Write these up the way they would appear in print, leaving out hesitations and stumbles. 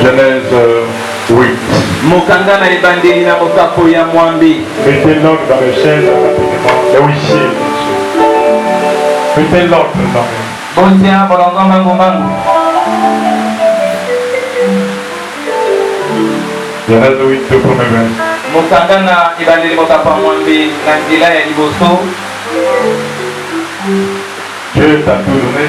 Genèse 8. Mettez l'ordre dans les chaises rapidement. Les huissiers. Mettez l'ordre dans Genèse 8, le premier verset. Dieu t'a tout donné.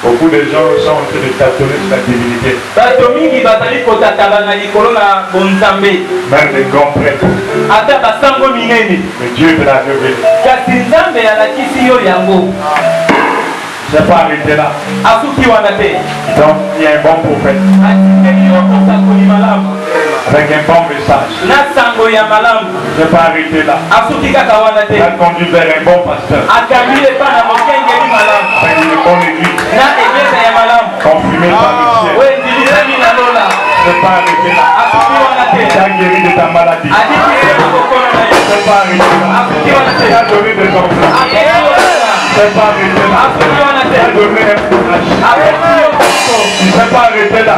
Beaucoup de gens sont en train de tâtonner sur la divinité. Même les grands prêtres. Mais Dieu te l'a révélé. Je ne vais pas arrêter là. Donc il y a un bon prophète. Avec un bon message. Je ne vais pas arrêter là. Il a conduit vers un bon pasteur. Avec une bonne église. Confirmé par le ciel. Je ne vais pas arrêter là. Il a guéri de ta maladie. Je ne vais pas arrêter là. Il a donné des enfants. Je ne vais pas arrêter là. Il a donné un courage. Je ne vais pas arrêter là.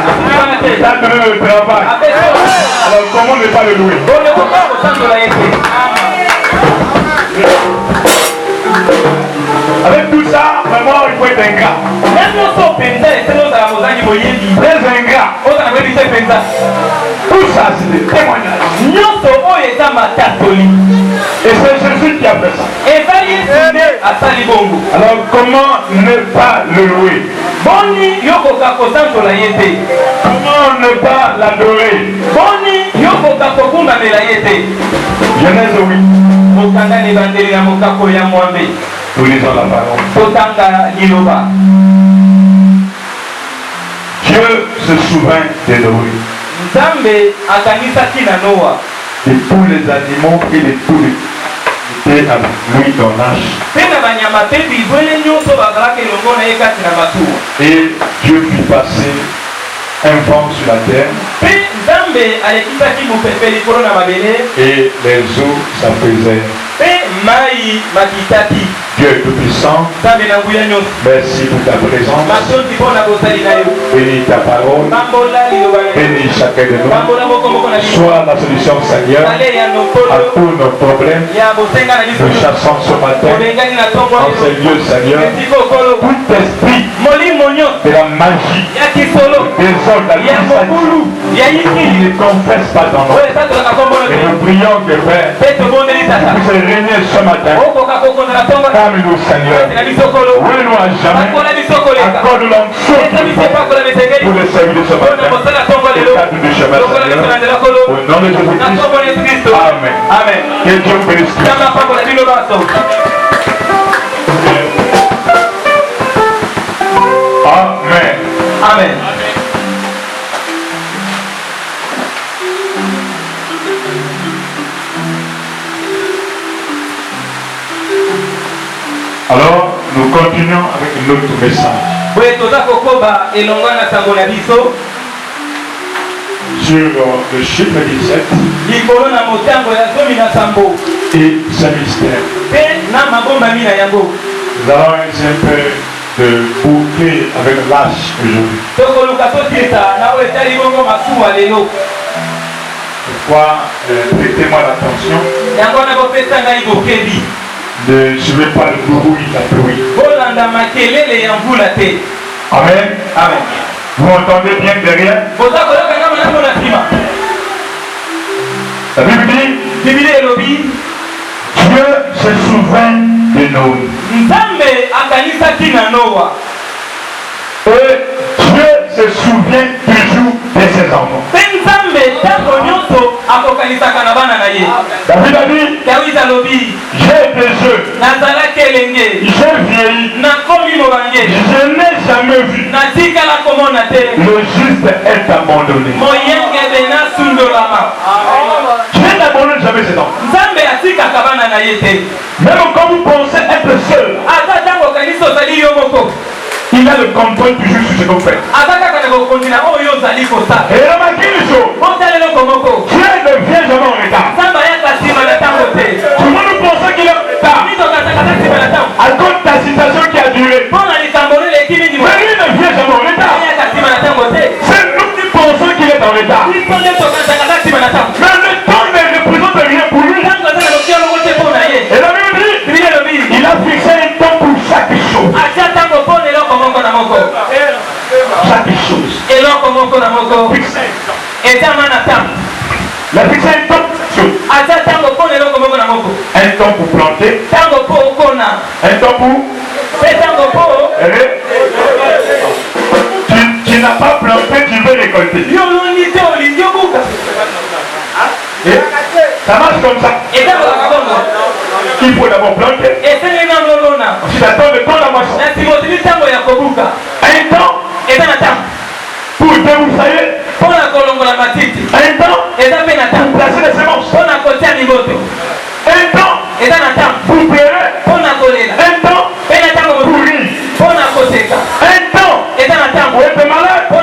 Il a donné le travail. Alors comment ne pas le louer? Avec tout ça, vraiment il faut être ingrat. Très ingrat. Tout ça c'est des témoignages. Et c'est Jésus qui a fait ça. Alors comment ne pas le louer? Comment ne pas l'adorer? Genèse 8. Nous lisons la parole. Dieu se souvint de Noé. De tous les animaux et de tous les qui étaient avec lui dans l'arche. Et Dieu fit passer un vent sur la terre. Et les eaux s'apaisaient. Dieu est tout puissant. Merci pour ta présence. Bénis ta parole. Bénis chacun de nous. Sois la solution, Seigneur, à tous nos problèmes. Nous chassons ce matin dans ces lieux, Seigneur, tout esprit de la magie, des ordres, la qui ne confesse pas dans nous. Et nous prions que Père puisse régner ce matin. Calme-nous, Seigneur. Oui-nous à jamais. Accorde l'onction pour le servir de ce matin. Et cadre du chemin, Seigneur. Au nom de Jésus-Christ. Amen. Amen. Que Dieu bénisse. Amen. Amen. Alors, nous continuons avec notre message. Sur le chiffre 17 et sa mystère. Nous allons essayer un peu de boucler avec l'âge aujourd'hui. Pourquoi prêtez-moi l'attention? Ne suivez pas le bruit, la pluie. Amen. Amen. Vous m'entendez bien derrière? La Bible dit, Dieu se souvint de Noé. Et Dieu se souvient toujours de ses enfants. David a dit, j'ai des yeux, j'ai vieilli, je n'ai jamais vu le juste être abandonné. Dieu n'abandonne jamais ses enfants. Même quand vous pensez être seul, il a le contrôle toujours sur ce qu'on fait. Et remarquez une chose, Dieu ne vient jamais en retard. Tout le monde pense qu'il est en retard à cause de ta situation qui a duré. Un temps pour. Tu n'as pas planté, tu veux récolter. Ça marche comme ça. Il faut d'abord planter. Ensuite attendre le temps de la moisson. Un temps pour débroussailler. Un temps pour placer les semences. Un temps pour pleurer. Un temps pour rire. Un temps pour être malade. Un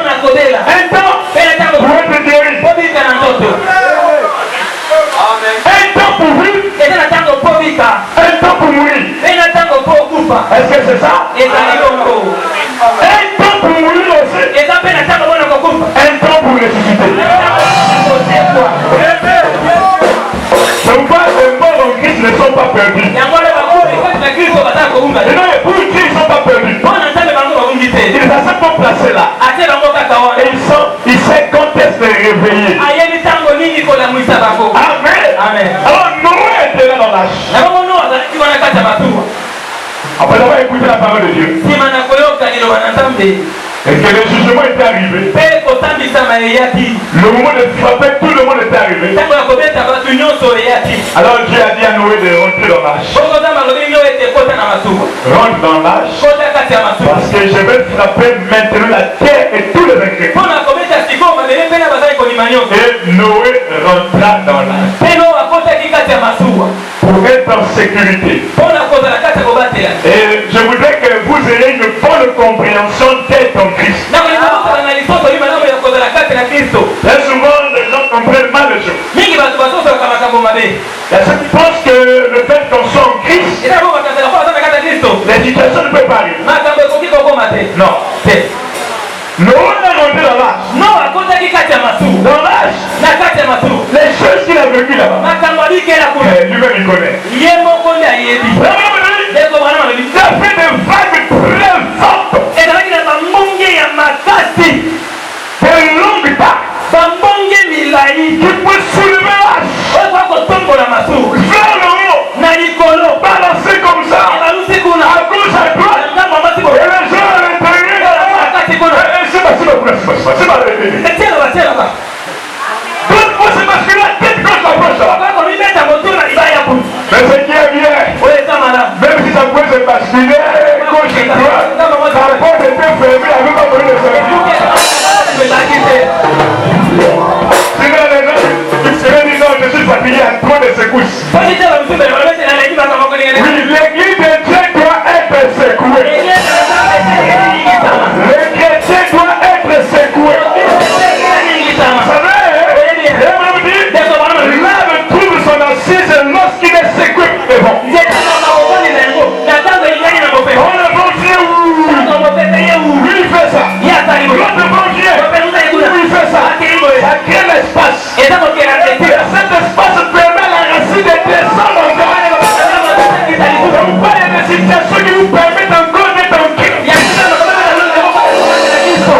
temps pour être guéri. Un temps pour vivre. Un temps pour mourir. Est-ce que c'est ça? Un temps pour mourir aussi. Un temps pour ressusciter. Je vous parle des morts en Christ ne sont pas perdus. Et non, pour Dieu, ils ne sont pas perdus. Il les a simplement placés là. Et il sait quand est-ce de réveiller. Amen. Alors Noé était là dans l'âge. Après avoir écouté la parole de Dieu. Et que le jugement était arrivé. Le moment de frapper, tout le monde était arrivé. Alors Dieu a dit à Noé de rentrer dans l'âge. Rentre dans l'âge. Parce que je vais frapper maintenant la terre et tous les ingrédients. Et Noé rentra dans l'âge. Pour être en sécurité. Et je voudrais que vous ayez une bonne compréhension d'être en Christ. Très souvent, les gens comprennent mal les choses. Il y a ceux qui pensent que le fait qu'on soit en Christ, les situations ne peuvent pas arriver. Non. Nous on est rentré dans l'âge. Dans l'âge, les choses qu'il a vécues là-bas, lui-même il connaît. Il a fait des vagues très fortes. De longues vagues qui peuvent soulever l'âge vers le haut, balancer comme ça, à gauche, à droite, et les gens à l'intérieur. C'est pas d'autres c'est parce que la tête gauche approche là. Mais ce qui est bien, même si ça pouvait se basculer, gauche et droite, la porte était fermée, elle ne veut pas donner le service. Sinon les gens, ils seraient dit non, je suis fatigué à trop de secousses. Oui, l'église de Dieu doit être secouée. Le chrétien doit être secoué. Vous savez, l'âme trouve son assise lorsqu'il est secoué. Et bon. On le bon Dieu, où il fait ça. L'autre bon Dieu, où il fait ça. Ça crée l'espace. Et cet espace permet à la racine de descendre encore. Vous parlez de situations qui vous permettent encore d'être en Christ.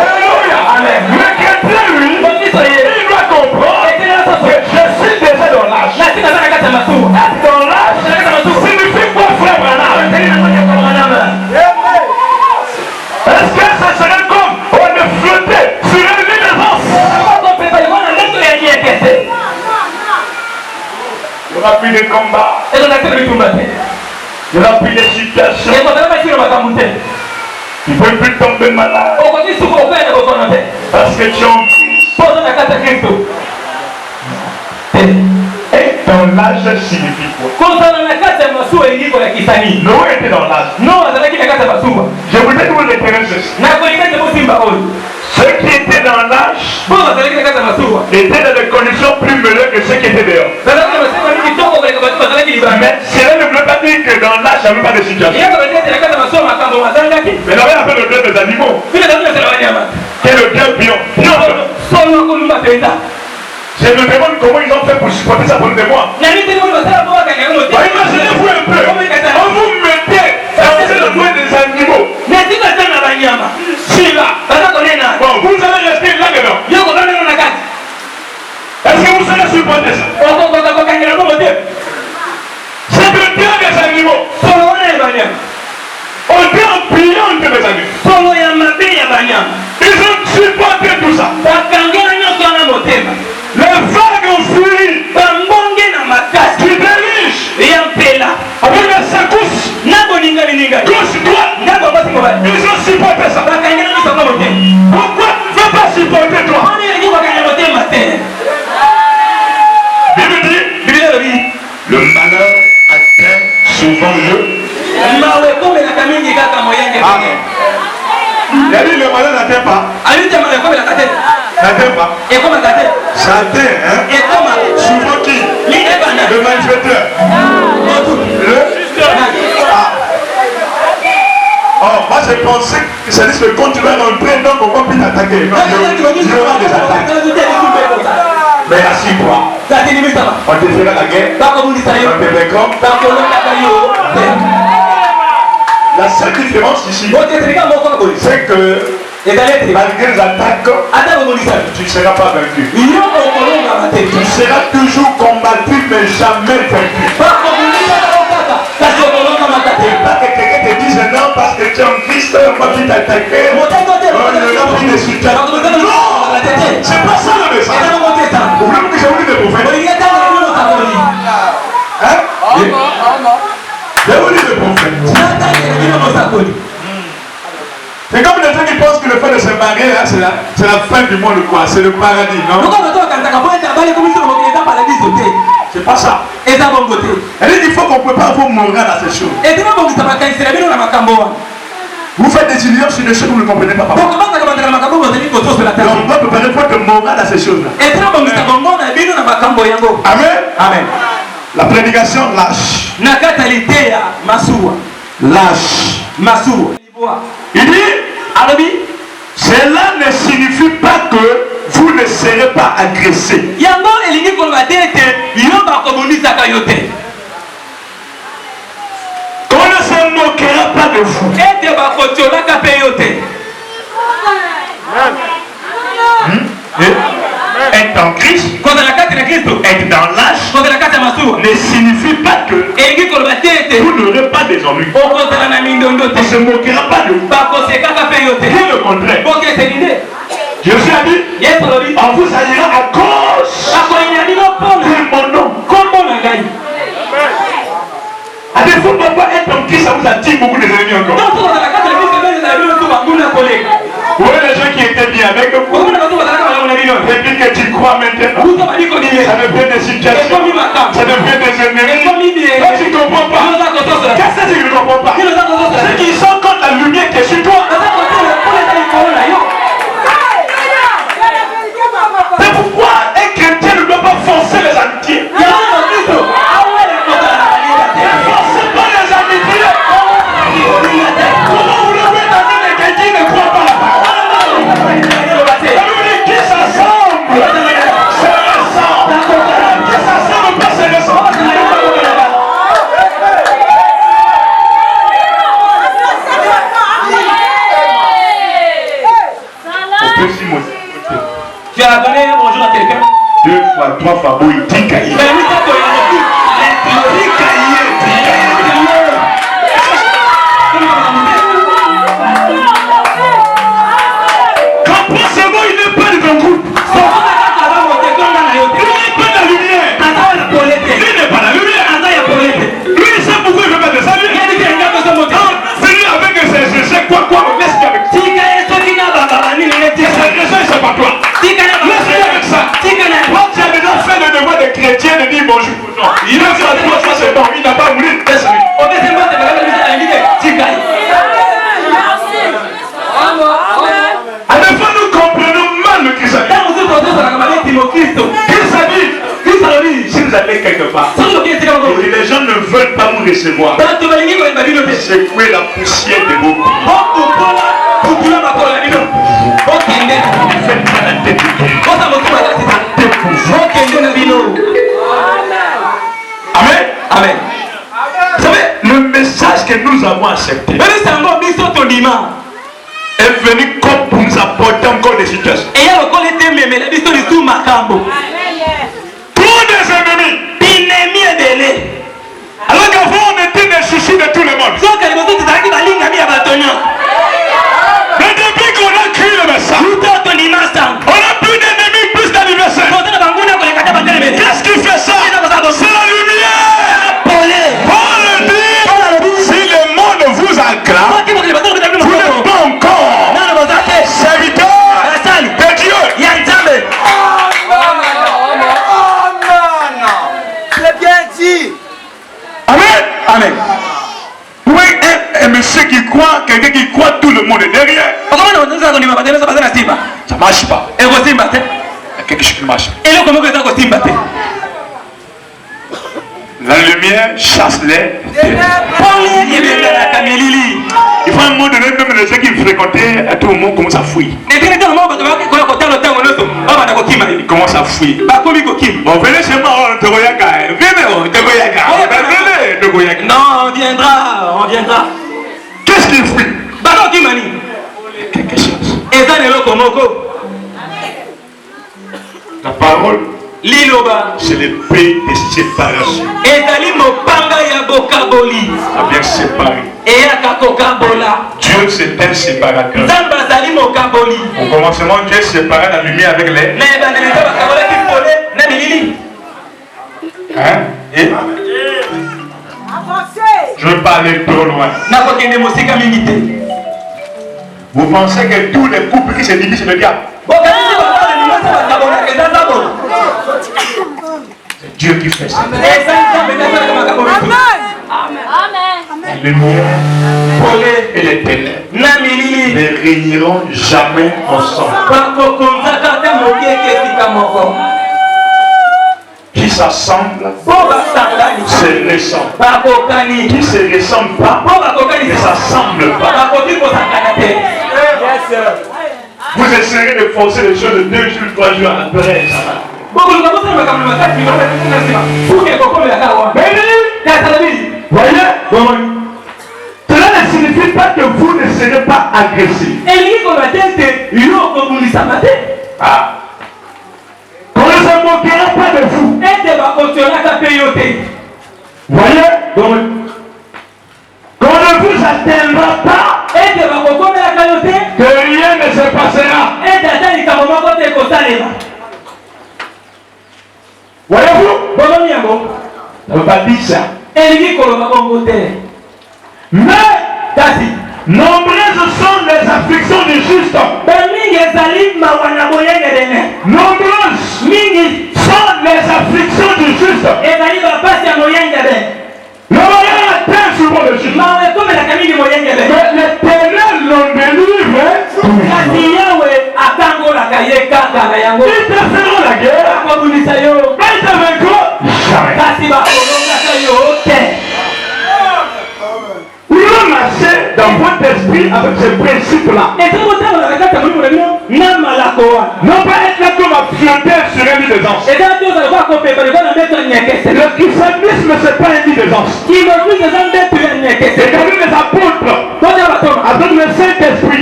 Alléluia. Le chrétien, lui, il doit comprendre que je suis déjà dans l'âge. Être dans l'âge signifie quoi, frère Branham? Est-ce que ça serait comme on est flotté sur une ligne de il y aura plus de combats. Il y aura plus de situations. Il ne faut plus tomber malade. Parce que tu es en Christ. Et dans l'âge signifie quoi? Noé était dans l'âge. Je voudrais que vous retenez ceci. Ceux qui étaient dans l'âge étaient dans des conditions plus meilleures que ceux qui étaient dehors. Mais cela ne veut pas dire que dans l'âge, il n'y avait pas de situation. Mais là, on appelle le Dieu des animaux. Qui est le Dieu pion. Je me demande comment ils ont fait pour supporter ça pendant des mois. Imaginez-vous un peu. On vous mettez dans le monde des animaux. Si là, bon, vous allez rester là-dedans. Est-ce que vous allez supporter ça? C'est le Dieu des animaux. Il a dit le malin n'atteint pas. N'atteint pas. Ça atteint, hein? Souvent qui? Le malfaiteur. Oh, moi j'ai pensé que ça dit que quand tu vas rentrer, donc on va plus t'attaquer. Non, il y aura des attaques. Mais assieds-toi. On te fera la guerre. On te vaincra. La seule différence ici, c'est que malgré les attaques, tu ne seras pas vaincu. Tu seras toujours combattu, mais jamais vaincu. Pas que quelqu'un te dise non parce que tu es en Christ, on va plus t'attaquer. On n'a plus de soutien. Non, c'est pas ça le message. Vous voulez que je vous dise des prophètes? Hein? Je vous dis des prophètes. C'est comme les gens qui pensent que le fait de se marier, hein, c'est la fin du monde, quoi. C'est le paradis, non? C'est pas ça. Il faut qu'on prépare vos morales à ces choses. Vous faites des illusions sur des choses que vous ne comprenez pas. Donc, on doit préparer votre morale à ces choses-là. Amen. Amen. La prédication lâche. Lâche. Il dit, cela ne signifie pas que vous ne serez pas agressé. Qu'on ne se moquera pas de vous. Être en Christ, être dans l'âge, ne signifie pas que vous n'aurez pas des ennuis. On ne se moquera pas de vous. Bien le contraire. Jésus a dit, on vous haïra à cause de mon nom. À défaut de pas être en Christ, ça vous attire beaucoup des ennemis encore. Vous voyez les gens qui étaient bien avec vous. Et puis que tu crois maintenant, ça devient des situations, ça devient des ennemis. Toi tu ne comprends pas. Qu'est-ce que tu ne comprends pas? Ceux qui sont contre la lumière qui est sur toi. C'est pourquoi un chrétien ne doit pas forcer les amitiés. Forcez pas les amitiés. Comment vous le faites dans les chrétiens ne croient pas la parole? Qui s'assemble, c'est récent. Qui s'assemble pas, c'est récent. Tu as donné bonjour à quelqu'un? 2 fois, 3 fois, oui, 10 cahiers. Quand pensez-vous, il n'est pas de ton groupe. Il n'est pas la lumière. Il n'est pas la lumière. Lui, il sait pourquoi il ne veut pas te saluer. Celui avec ses échecs, quoi, laisse-le avec ça. C'est pas toi. Laisse-le avec ça. Toi, tu as déjà fait le devoir de chrétien de dire bonjour. Non. Il a fait la toi, ça c'est bon. Il n'a pas voulu. Laisse-lui. À la fois, nous comprenons mal le christianisme. Si vous allez quelque part, et les gens ne veulent pas vous recevoir, secouez la poussière de vos pieds. Faites pas la tête. Amen. Amen. Vous savez, le message que nous avons accepté est venu comme pour nous apporter encore des situations. Pour des ennemis. Alors qu'avant on était des chouchous de tout le monde. Mais depuis qu'on a créé le message, on a plus d'ennemis, plus d'adversaires. Qu'est-ce qui fait ça? C'est la lumière. Paul dit, si le monde vous acclame, vous n'êtes pas encore serviteur de Dieu. C'est bien dit. ceux qui croient, quelqu'un qui croit, tout le monde est derrière. Ça marche pas. Il y a quelque chose qui marche. La lumière chasse les. Il faut un moment donné, même les gens qui fréquentaient, à tout moment, commencent à fouiller. Ils commencent à fouiller. Bon, venez chez moi, Tegoyaka. Venez, Tegoyaka. Non, on viendra, on viendra. Qu'est-ce qu'il fouille? Quelque chose. La parole, c'est l'épée de séparation. Ça vient séparer. Dieu, c'est un séparateur. Au commencement, Dieu séparait la lumière avec les. Hein? Et je ne veux pas aller trop loin. Vous pensez que tous les couples qui se divisent, c'est le diable? C'est Dieu qui fait ça. La lumière et les ténèbres ne régneront jamais ensemble. Qui s'assemblent se ressemblent. Qui se ressemblent pas ne s'assemblent pas. Vous essayerez de forcer les choses de 2 jours, 3 jours après. Voyez? Cela ne signifie pas que vous ne serez pas agressif. Ah. On ne se moquera pas de vous. Voyez? Qu'on ne vous atteindra pas. Que rien ne se passera. Voyez-vous? On ne veut pas dire ça. Mais nombreuses sont les afflictions du juste. Nombreuses sont les afflictions du juste. Le moyen atteint souvent le juste. Mais l'Éternel l'en délivre. Ils te feront la guerre. Ils te vaincront jamais. Vous devez marcher dans votre esprit avec ce principe-là. Non pas être là comme à flotter sur un lit d'aisance. Le christianisme, c'est pas un lit d'aisance. Regardez les apôtres avec le Saint-Esprit.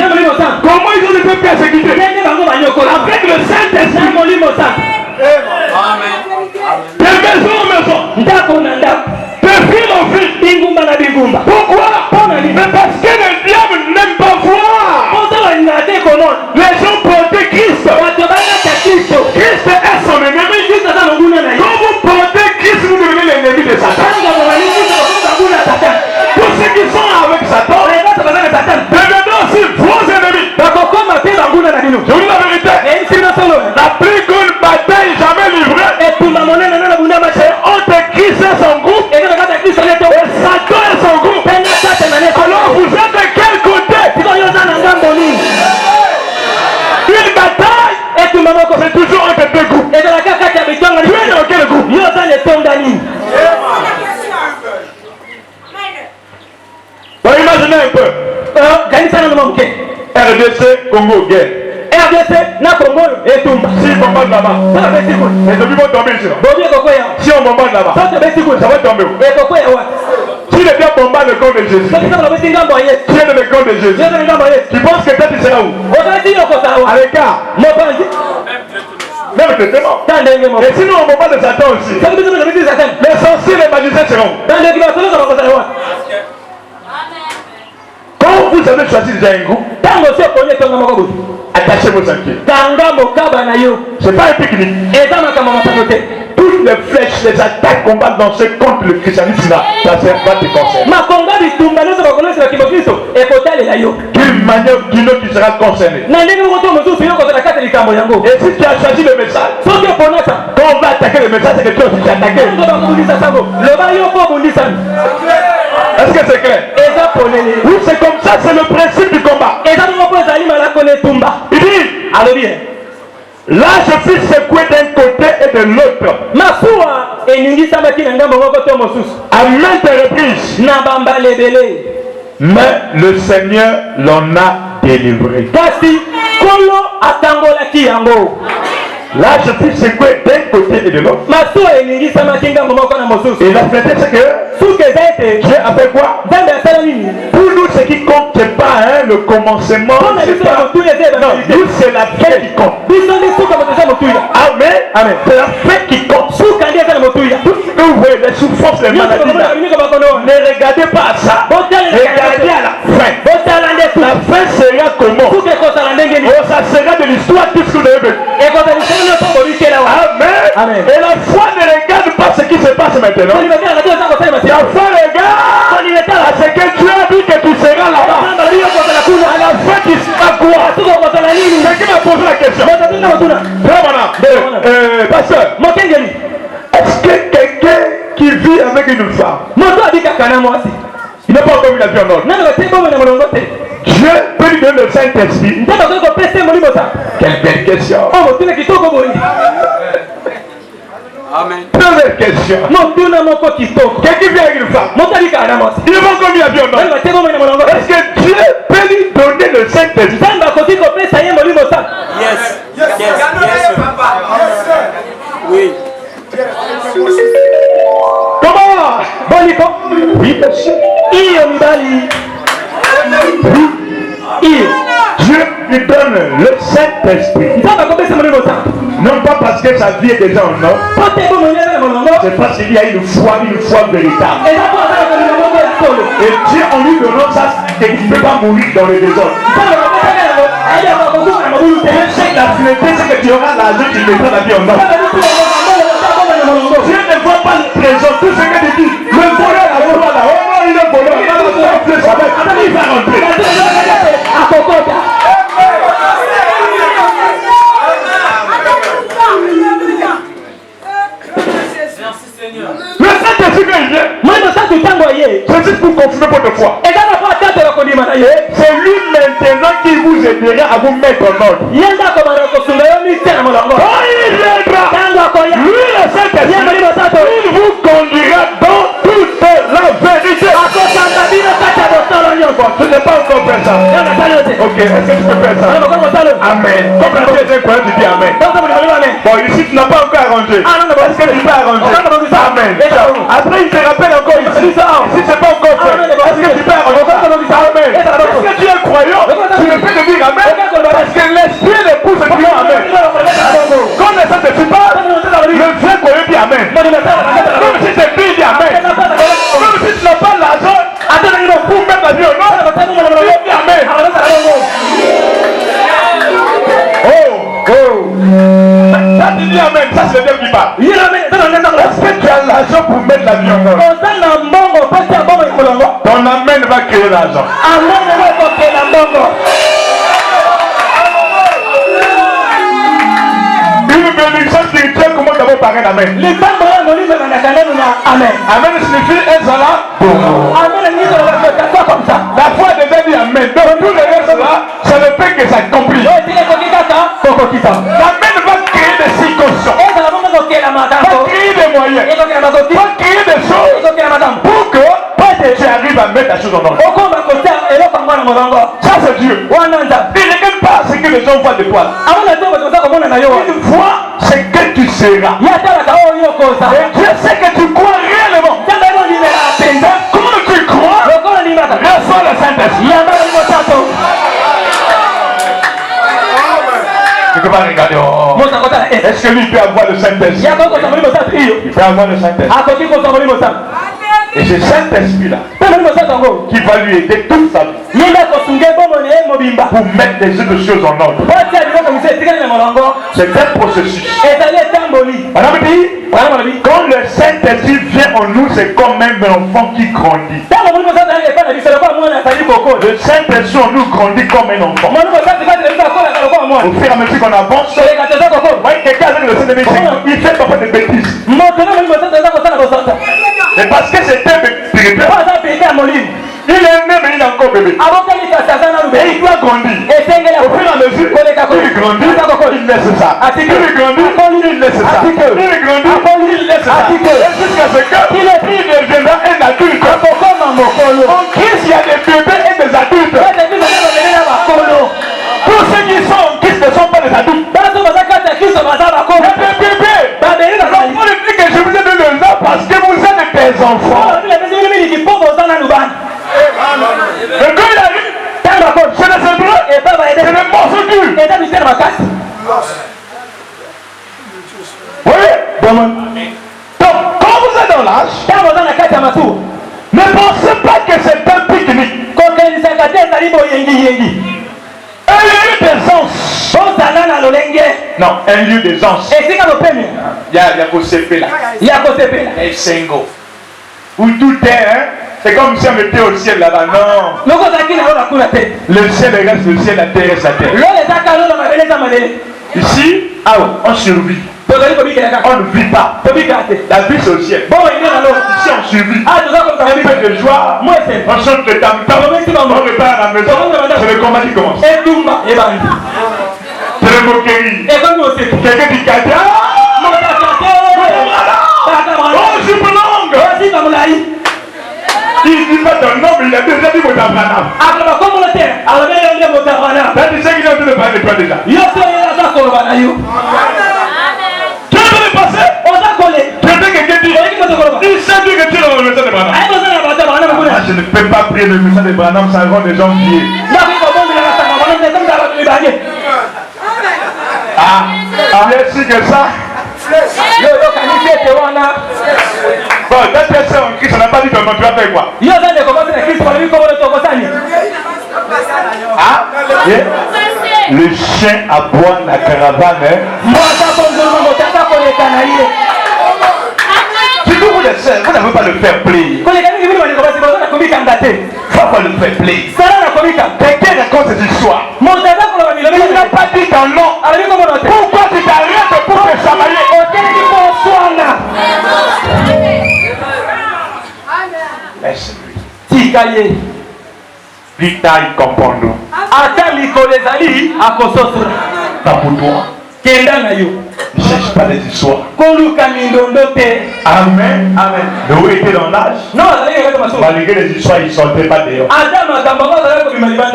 Comment ils ont été persécutés? Avec le Saint-Esprit. De maison en maison. De ville en ville. Pourquoi? Mais parce que le diable n'aime pas voir les gens porter Christ. Christ est son ennemi. Quand vous portez Christ, vous devenez l'ennemi de Satan. Tous ceux qui sont avec Satan deviendront aussi vos ennemis. Je vous dis la vérité. La plus grande bataille jamais livrée, c'est entre Christ et son groupe et Satan et son groupe. Alors vous êtes de quel côté? Une bataille, c'est toujours entre deux groupes. Tu es dans quel groupe? Bon, imaginez un peu. RDC, Congo, guerre. RDC, na Congo et Tumba. Si on bombarde là-bas, les ennemis vont tomber ici. Si on bombarde là-bas, ça va tomber où? Si le diable bombarde le corps de Jésus, qui est dans le corps de Jésus, tu penses que toi tu seras où? À l'écart. Même que t'es mort. Et sinon on bombarde Satan aussi. Les sorciers, les magiciens seront où? Quand vous avez choisi déjà un groupe, attachez vos inquiets. C'est pas un pique-nique. Toutes les flèches, les attaques qu'on va lancer contre le christianisme là, ça ne va te concerner. D'une manière ou d'une autre, tu seras concerné. Et si tu as choisi le message, quand on va attaquer le message, c'est que tu as aussi attaqué. Est-ce que c'est clair? Oui, c'est comme Ça, c'est le principe du combat. Et ça, nous pouvons aller à la tumba. Il dit, Allô bien. là, je suis secoué d'un côté et de l'autre. Masuwa eningi samaki na ngambo moko to mosusu. À maintes reprises. Na bamba lebele. Mais le Seigneur l'en a délivré. Kasi kolo atangolaki yango. Là, je suis secoué d'un côté et de l'autre. Masuwa eningi samaki ngambo moko na mosusu. Et la vérité, c'est que Dieu a fait quoi? Pour nous, ce qui compte, c'est pas le commencement. C'est pas... Non, nous, c'est la fin qui compte. Amen. Amen. C'est la fin qui compte. Tout ce que vous voyez, les souffrances, les maladies, ne regardez pas à ça. Regardez à la fin. La fin sera comment? Oh, ça sera de l'histoire, tout ce que vous avez vu. Amen. Amen. Et la foi ne regarde pas ce qui se passe maintenant. La foi regarde à ce que Dieu a dit que tu seras là-bas. À la fin, tu seras quoi? Quelqu'un m'a posé la question. Pasteur, est-ce que quelqu'un qui vit avec une femme, il n'a pas encore vu la vie en ordre, Dieu peut lui donner le Saint-Esprit? Quelle belle question. Amen. Deuxième question. Quelqu'un vient avec une femme, il n'a pas encore vu la vie en ordre. Est-ce que Dieu peut lui donner le Saint-Esprit? Yes. Yes. Yes. Oui. Comment? Oui, monsieur. Dieu lui donne le Saint-Esprit. Non pas parce que sa vie est déjà en ordre, c'est parce qu'il y a une foi véritable. Et Dieu, en lui donnant ça, il ne peut pas mourir dans le désordre. La finalité, c'est que tu auras l'argent qui mettra la vie en ordre. Dieu ne voit pas le trésor, tout ce que tu dis. Le voleur, la voleur, là, oh non, il est voleur. Il va rentrer. Le Saint-Esprit que vient, c'est juste pour confirmer votre foi. C'est lui maintenant qui vous aidera à vous mettre en ordre. Oh, il viendra. Lui, le Saint-Esprit, il vous conduira dans toute la vérité. Tu n'es pas encore fait ça. Ok, est-ce que tu peux faire ça? Amen. Comme la Dieu est incroyable, tu dis Amen. Bon, ici, tu n'as pas encore arrangé. Est-ce que tu peux arranger? Amen. Après, il te rappelle encore ici. Si c'est pas encore fait, est-ce que tu peux arranger? Amen. Est-ce que tu es croyant? Tu ne peux te dire Amen. Parce que l'esprit ne pousse plus Amen. Quand le Saint-Esprit parle, le vrai croyant dit Amen. Même si c'est lui, dit Amen. Même si tu n'as pas l'argent, pour mettre la vie au nom, dit Amen. Ça tu dis Amen, ça c'est le Dieu qui parle. Est-ce que tu as l'argent pour mettre la vie en ordre? Ton Amen va créer l'argent. Une bénédiction spirituelle, comment d'abord parler d'Amen? Amen signifie un salat. La foi a déjà dit Amen. Donc tout le reste là, ça ne fait que s'accomplir. L'Amen va créer des circonstances, va créer des moyens, va créer des choses pour que tu arrives à mettre la chose en ordre. Ça c'est Dieu. Il ne regarde pas ce que les gens voient de toi. Il voit ce que tu seras. Et Dieu sait que tu crois réellement. Comment tu crois, reçois le Saint-Esprit. Tu ne peux pas regarder. Oh. Est-ce que lui peut avoir le Saint-Esprit? Il peut avoir le Saint-Esprit. Et ce Saint-Esprit-là qui va lui aider toute sa vie pour mettre les choses en ordre. C'est un processus. Madame dit, quand le Saint-Esprit vient en nous, c'est comme même un enfant qui grandit. Le Saint-Esprit en nous grandit comme un enfant. Au fur et à mesure qu'on avance, quelqu'un avec le Saint-Esprit, il fait parfois des bêtises. Mais parce que c'est un spirituel, il est né, mais il encore bébé. Et il doit grandir. Au fur et à mesure, il grandit, il laisse ça. Il grandit, il laisse ça. Il grandit, il laisse ça. Et jusqu'à ce qu'il deviendra un adulte. En Christ, il y a des bébés et des adultes. Tous ceux qui sont en Christ ne sont pas des adultes. Les bébés. Donc, on dit que je vous ai donné le nom parce que vous êtes des enfants. Le gars, il a dit, c'est le syndrome, c'est le morceau dur. Oui, donc, quand vous êtes dans l'âge, ne pensez pas que c'est un pique-nique. Un lieu d'aisance. Non, un lieu d'aisance. Il y a Kosepe là. Il y a Sengo. Où tout est, hein? C'est comme si on était au ciel là-bas. Non. Le ciel reste le ciel, la terre reste la terre. Ici, on survit. On ne vit pas. La vie c'est au ciel. Ici on survit. Un peu de joie. On chante le tam-tam. On repart à la maison. C'est le combat qui commence. C'est le moquerie. Quelqu'un dit Kadia. Oh, je me langue. Il dit pas ton nom, mais il a déjà dit Motabranam. T'as dit ça qu'il est en train de parler de toi déjà. Tu es en train de passer. Tu entends quelqu'un dire, il sait dire que tu es dans le message de Branham. Je ne peux pas prier le message de Branham sans avoir des gens pieds. Merci que ça. Bon, quand tu es en Christ, on n'a pas dit que tu vas faire quoi? Le chien aboie la caravane. Si vous voulez faire, vous n'avez pas le faire plaisir. Faut pas le faire plaisir. Quelqu'un raconte cette histoire. Il n'a pas dit ton nom. Pourquoi tu t'arrêtes pour te chamailler? Laisse-lui. Plus tard, il comprendra. Pas pour toi. Ne cherche pas des histoires. Amen. Amen. Noé était dans l'âge. Malgré les histoires, il ne sortait pas dehors.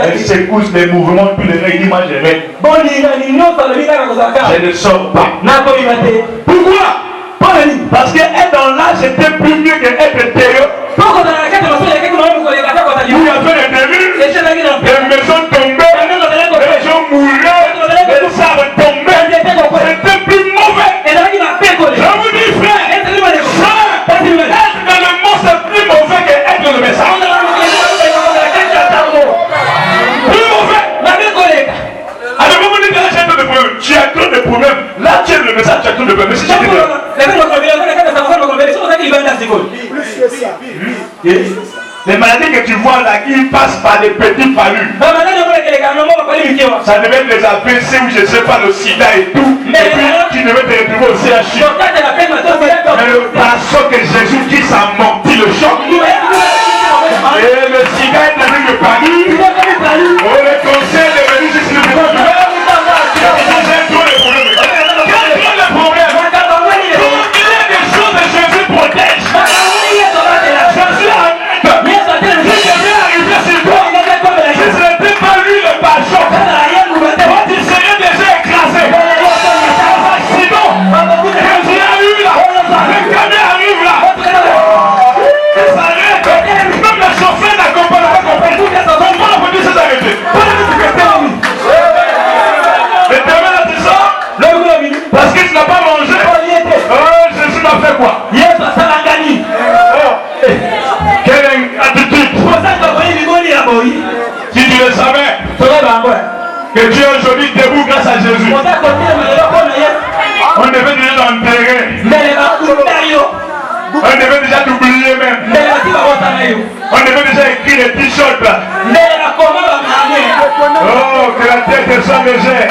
Elle secousse les mouvements, tous les règles. Moi, je vais. Je ne sors pas. Pourquoi? Parce qu'être dans l'âge, c'était plus mieux qu'être dehors. Il y avait des débuts, des maisons tombées, des gens mouraient, des arbres tombés. C'était plus mauvais. Je vous dis, frère, être dans le monde, c'est plus mauvais qu'être dans le message. Plus mauvais. Alors, vous me dites que j'ai trop de problèmes. Tu as trop de problèmes. Là, tu as le message, tu as trop de problèmes. Mais si tu les maladies que tu vois là, ils passent par des petits palus. Ça devait être des AVC ou je ne sais pas, le sida et tout. Et puis tu devais te retrouver au CHU. Mais le passage que Jésus qui s'en menti le choc. Et le sida est devenu le palu. Oh, le conseil est devenu juste le problème. J'ai trop de problèmes. Quel est le problème? Il y a des choses que Jésus protège. Jésus a parce que tu n'as pas mangé. Oh, Jésus m'a fait quoi? Quelle attitude? Si tu le savais que tu es aujourd'hui debout grâce à Jésus, on devait déjà t'enterrer. On devait déjà t'oublier même. On devait déjà écrire les t-shirts là. Oh, que la tête te soit légère.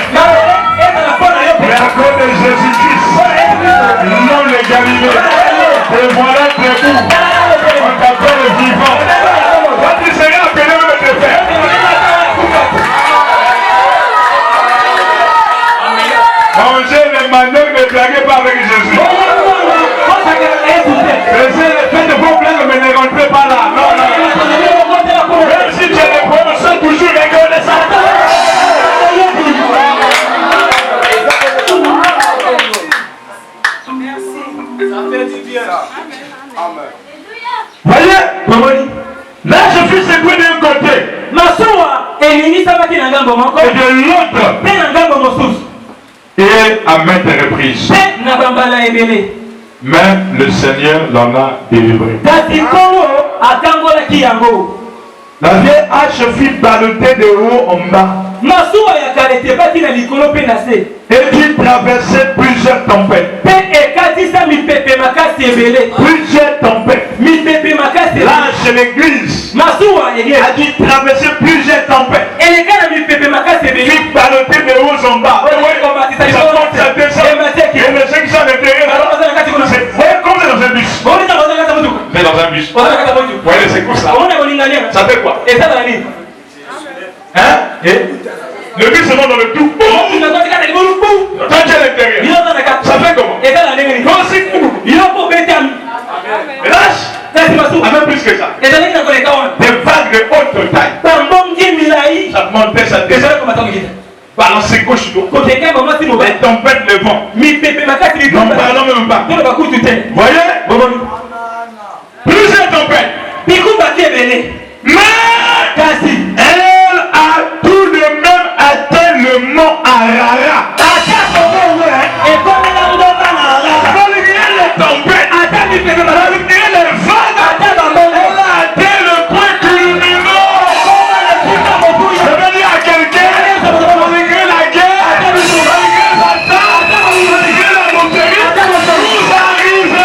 Mais à cause de Jésus-Christ, non les Galiléens, te voilà debout. On t'appelle vivant. Quand tu seras appelé même tes et de l'autre, et à maintes reprises. Mais le Seigneur l'en a délivré. La vieille hache fut ballottée de haut en bas. Et tu traversais plusieurs tempêtes. Plusieurs tempêtes. Là, chez l'église, a dû traverser plusieurs tempêtes. Fut ballottée de haut en bas. Ça monte, ça descend. Et les gens qui sont à l'intérieur, voyez comme c'est dans un bus. C'est dans un bus. Voyez les secousses là. Ça fait quoi? Hein? Le bus se monte dans le tout. Quand tu es à l'intérieur, ça fait comment? Toi aussi, lâche. Même plus que ça. Des vagues de haute taille. Ça montait, ça descendait. Balancer gauche droite. Les tempêtes de vent. N'en parlons même pas. Voyez? Plusieurs tempêtes. Mais elle a tout de même atteint le mont Arara. Malgré les tempêtes, malgré les vagues, elle a atteint le point culminant. Je veux dire à quelqu'un, malgré la guerre, malgré Satan, malgré la montagne, vous arriverez.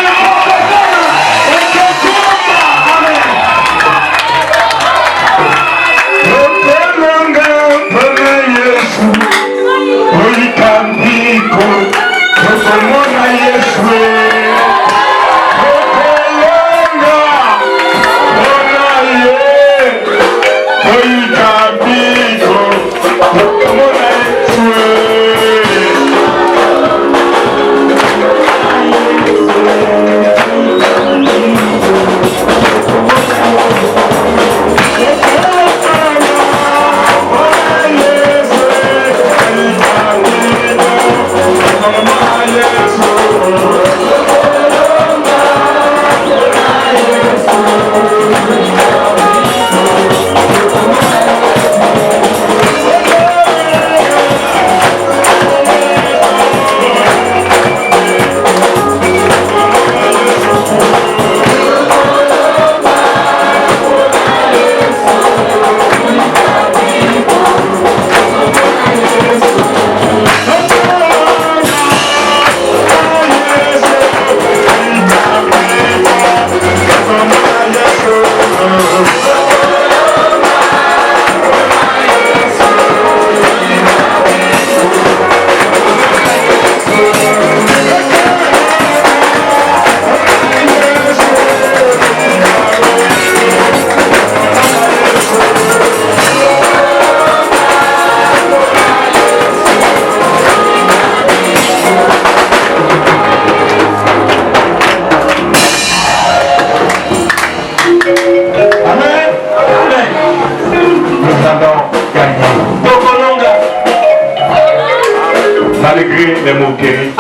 Malgré les moqueries,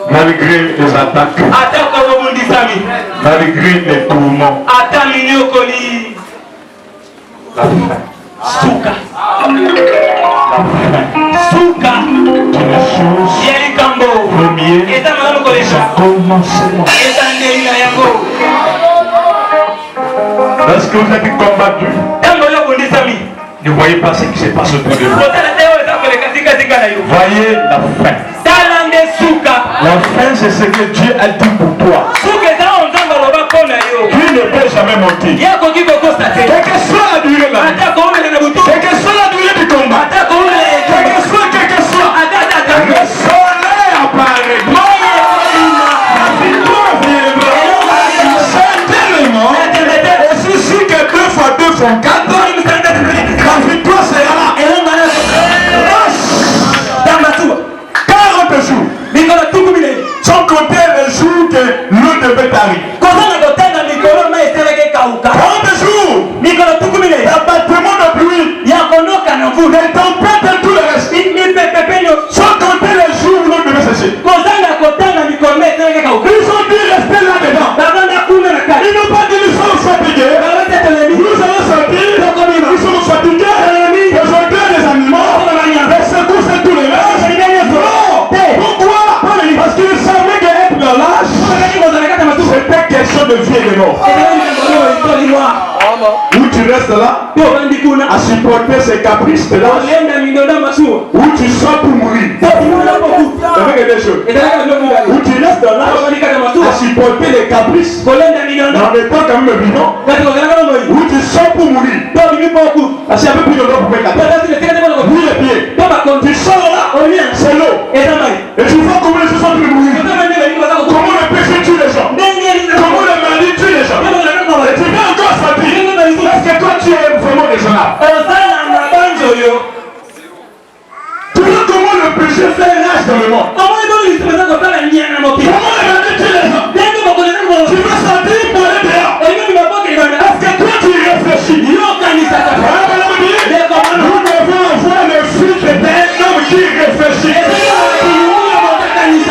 malgré les attaques, malgré les tourments, la lorsque vous êtes combattu, ne voyez pas ce qui se passe autour de vous. Voyez la fin. La fin, c'est ce que Dieu a dit pour toi. Dieu ne peut jamais monter. Quelle que soit la durée là, quelle que soit la durée du combat, quel que soit, le soleil apparaît. La victoire viendra. Certainement, et si que 2 fois 2 font 4, la victoire sera là. 40 jours. Sans compter les jours que l'eau devait arriver. 40 jours. à supporter ses caprices de l'âge, où tu sors pour mourir. Avec des choses. Où tu restes dans l'âge à supporter les caprices, en étant quand même vivant, où tu sors pour mourir. Parce qu'il y a un peu plus de l'eau pour mettre la tête. Oui, les pieds. Tu sors là, c'est l'eau. Et tu vois comment les gens sont plus mourir. Comment le péché tue les gens. Comment le maladie tue les gens. Et tu viens encore ça dit. Est-ce que toi tu es vraiment raisonnable? Tu vois comment le péché fait rage dans le monde. Comment le maladie tue les gens. Tu veux sortir pour aller dehors. Est-ce que toi tu y réfléchis? Nous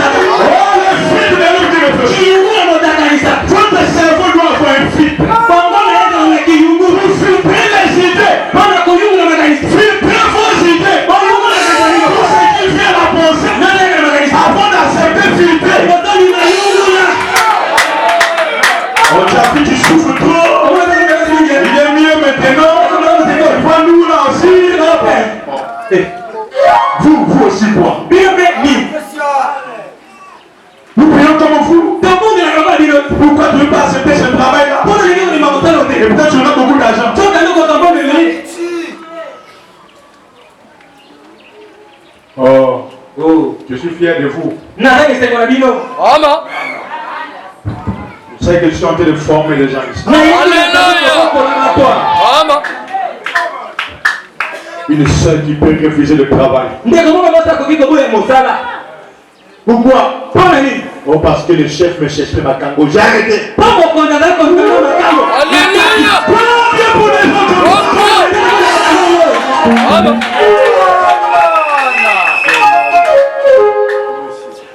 devons avoir le fils d'un homme qui réfléchit. Votre cerveau doit avoir un filtre. Pour filtrer les idées. Filtrer vos idées. Pour ce qui vient la pensée. Avant d'accepter filtrer. On t'a dit tu souffres trop. Il est mieux maintenant. Vois-nous là aussi. Vous aussi quoi? Nous prions comme vous. Pourquoi tu ne veux pas accepter ce travail-là? Et peut-être tu as beaucoup d'argent. Oh, je suis fier de vous. Vous savez que je suis en train de former les gens ici. Une seule qui peut refuser le travail. Pourquoi? Oh, parce que le chef me cherchait ma kango. J'ai arrêté. Alléluia.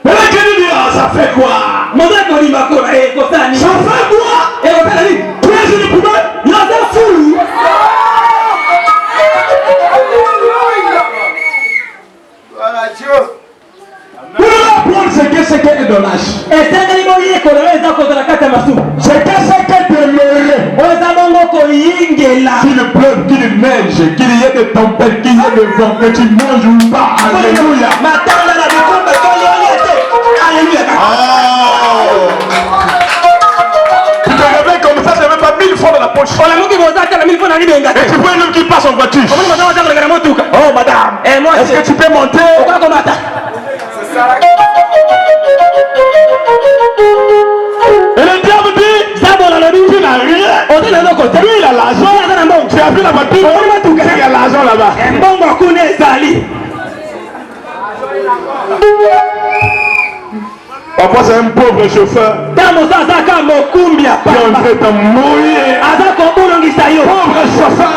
Mais là, tu dis, ça fait quoi? Ça fait quoi? Tu es une poubelle? Pour apprendre ce que c'est qu'un donnage. C'est que c'est que demeurer. Qu'il pleuve, qu'il neige, qu'il y ait des tempêtes, qu'il y ait des vents, que tu manges ou pas. Alléluia. Tu te réveilles comme ça, c'est même pas 1000 fois dans la poche. Et tu vois un homme qui passe en voiture. Oh madame, est-ce que tu peux monter? Et le diable dit, tu n'as rien. Lui il a l'argent. Tu as vu la voiture? Il y a l'argent là-bas. Papa c'est un pauvre chauffeur qui est en train de mourir. Pauvre chauffeur.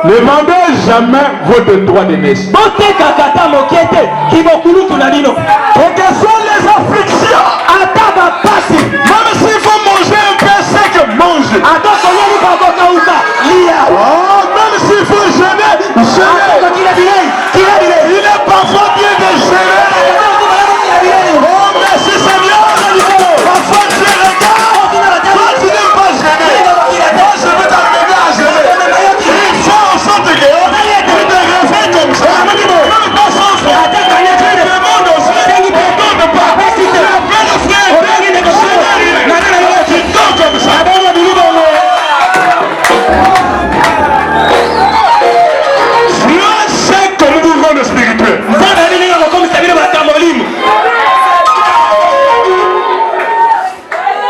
Ne vendez jamais votre droit de naissance. Et que sont les afflictions. Même s'il faut manger un peu sec, mange. Oh, même s'il faut jeûner, jeûner. Il est parfois bien de jeûner. Oh, merci Seigneur. Parfois tu regardes. Toi tu n'aimes pas jeûner. Moi je veux t'amener à jeûner. Il faut en sorte que tu te réveilles comme ça. Même pas sans frère. Tu demandes au frère. Tu ne pardonnes pas. Tu appelles le frère. Tu dors comme ça.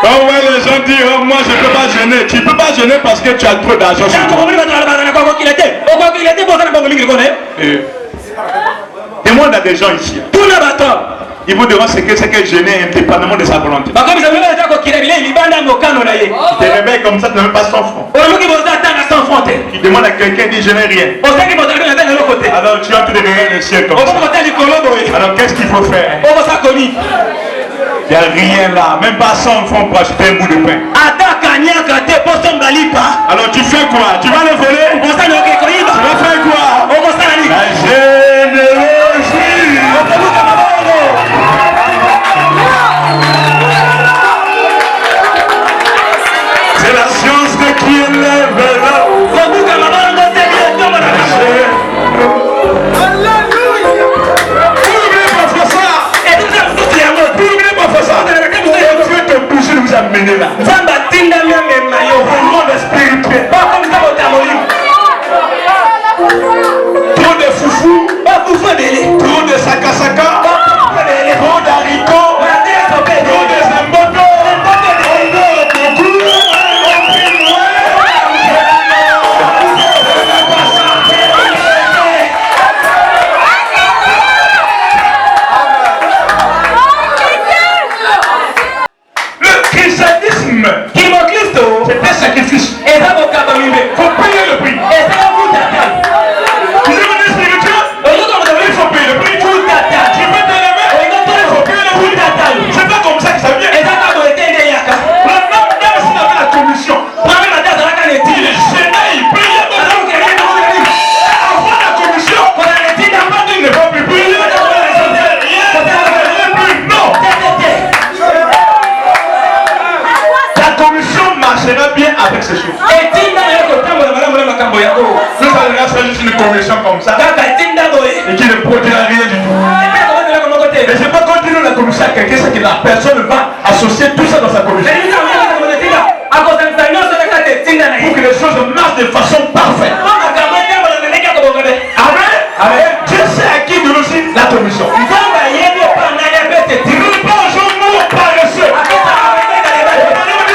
Oh ouais, les gens disent, oh, moi je ne peux pas jeûner. Tu ne peux pas jeûner parce que tu as trop d'argent sur toi. Demande à des gens ici. Ils vous demandent ce que c'est que jeûner indépendamment de sa volonté. Tu te réveilles comme ça, tu n'as même pas 100 francs. Tu demandes à quelqu'un, il dit je n'ai rien. Alors tu as tout derrière le ciel comme ça. Alors qu'est-ce qu'il faut faire? Il n'y a rien là, même pas 100 francs pour acheter un bout de pain. Alors tu fais quoi? Tu vas le voler? Tu vas faire quoi? La générosité. là. Au monde spirituel. Trop de foufou, trop de saka-saka, trop d'haricots, trop de zamboto. Le christianisme, c'est un sacrifice. Faut payer le prix. Tu veux devenir spirituel? Il faut payer le prix. Tu veux t'aimer? Il faut payer le prix. C'est pas comme ça que ça vient. Maintenant, même s'il avait la commission, il est gêné, il payait avant la commission. Il ne va plus payer. Non. La commission marchera bien avec ces choses. Nous allons faire juste une commission comme ça et qui ne produira rien du tout. Mais je ne vais pas continuer la commission à quelqu'un, c'est que la personne va associer tout ça dans sa commission. Pour que les choses marchent de façon parfaite. Amen. Dieu sait à qui donne aussi la commission. Il ne pas un jour nous paresseux.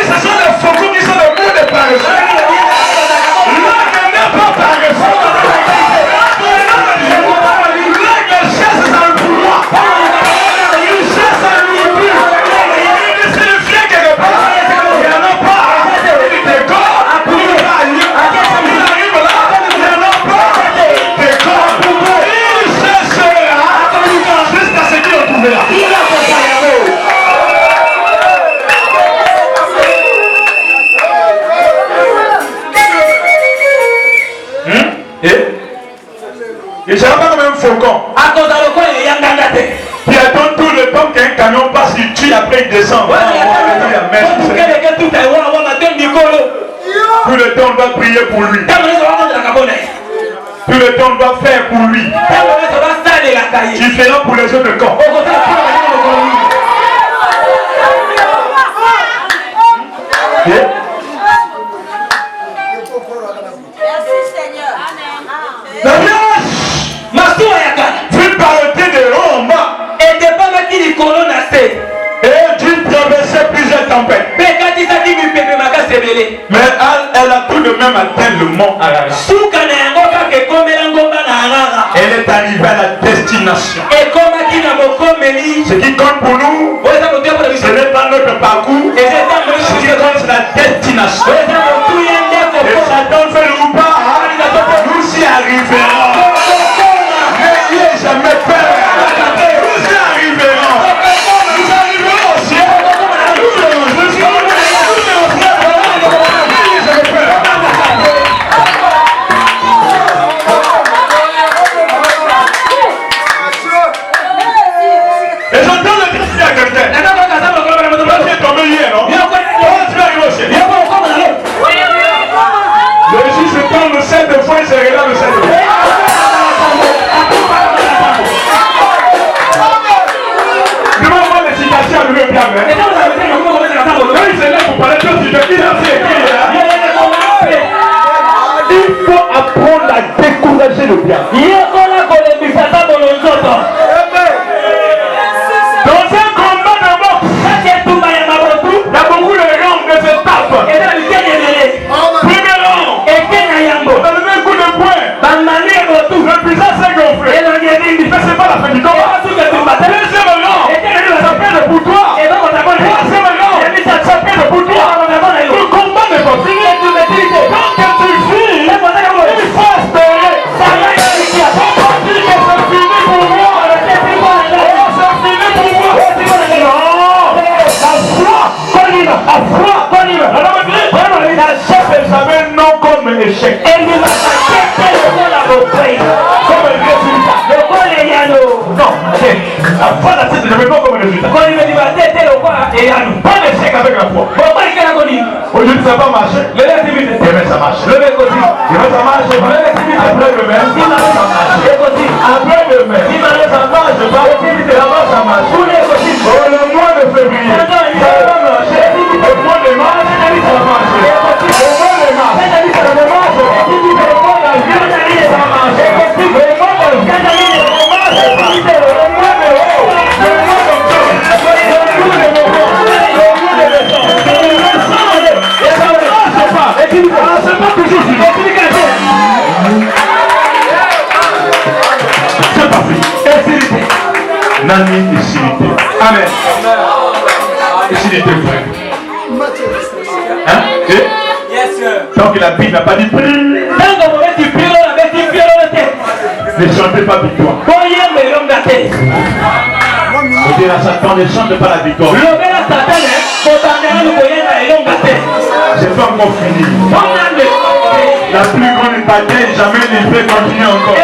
Ce sont les faucons qui sont le monde des paresseux. L'homme n'est pas paresseux. L'homme cherche à le vouloir. Il cherche à le vouloir. Il se le fait quelque part. Il n'en a pas. Il décore. Il arrive là. Il n'en a pas. Il décore. Il cherchera jusqu'à ce qu'il le trouve là. Il ne sera pas comme un faucon. Qui attend tout le temps qu'un camion passe, il tue, après il descend. Tout le temps on doit prier pour lui. Tout le temps on doit faire pour lui. Tu feras pour les autres camps. La vu parler de haut en bas. Et Dieu traversait plusieurs tempêtes. Mais elle a tout de même atteint le mont Ararat. Elle est arrivée à la destination. Ce qui compte pour nous, ce n'est pas notre parcours. Ce qui compte, c'est la destination. Et Satan fait le ou pas, nous y arriverons. N'ayez jamais peur. Nous y arriverons. Nous arriverons au ciel. Et j'entends le Christ à quelqu'un. Tu es tombé hier, non? Tu vas arriver au ciel. Le juge se prend le 7 fois et se regarde le 7 fois. Demande-moi les citations à lui bien, mais. Quand il se lève pour parler de choses, il a écrit là. Il faut apprendre à décourager le bien. Dans un combat de boxe, il y a beaucoup de rangs de cette tape. Premier rang, dans le même coup de poing, le puissant s'est gonflé. Mais c'est pas la fin du combat. Deuxième rang, ça s'appelle le boutoir. Troisième rang, ça s'appelle le boutoir. Le combat n'est pas fini. Quand tu finis, il faut espérer. Pourquoi dire que c'est fini pour moi? C'est fini pour moi. Non, la foi, la chef, elle savait non comme échec. Comme résultat. Non, la foi, la tête, je ne veux pas comme résultat. Pas d'échec avec la foi. Aujourd'hui, ça va pas marcher. Demain, ça marche. Demain, ça marche. Après demain, ça marche. Après demain, ça marche. Là-bas, ça marche. Le mois de février, ça va marcher. Le mois de mars, Nani isilité. Amen. Isilité, frère. Hein? Donc la Bible n'a pas dit prix. Ne chantez pas victoire. Vous direz à Satan, ne chante pas la victoire. C'est pas encore fini. La plus grande bataille jamais livrée continue encore.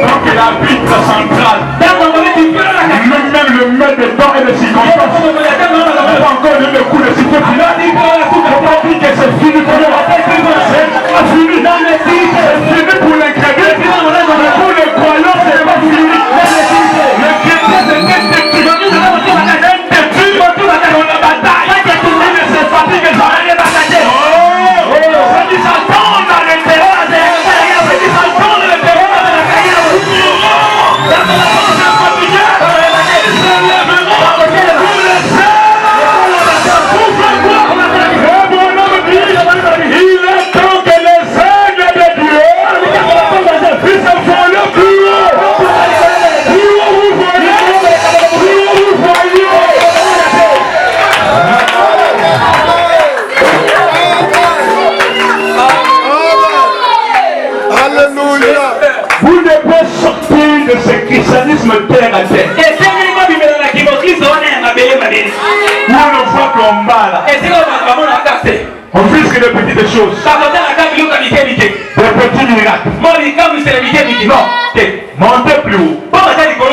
Donc la Bible centrale, même le maître de temps et de circonstances, n'a pas encore donné le coup de sifflet final. Il n'a pas dit que c'est fini pour nous. C'est pas fini. C'est fini pour les crédits. Pour les croyants, c'est pas fini. Les chrétiens, c'est indétruit. Dans la bataille, il ne se fatigue jamais. C'est qui s'attendent à l'intérieur. C'est qui s'attendent à l'intérieur. Vous devez sortir de ce christianisme terre à terre. Où on ne voit qu'on parle. On risque de petites choses. De petits miracles. Non. Montez plus haut.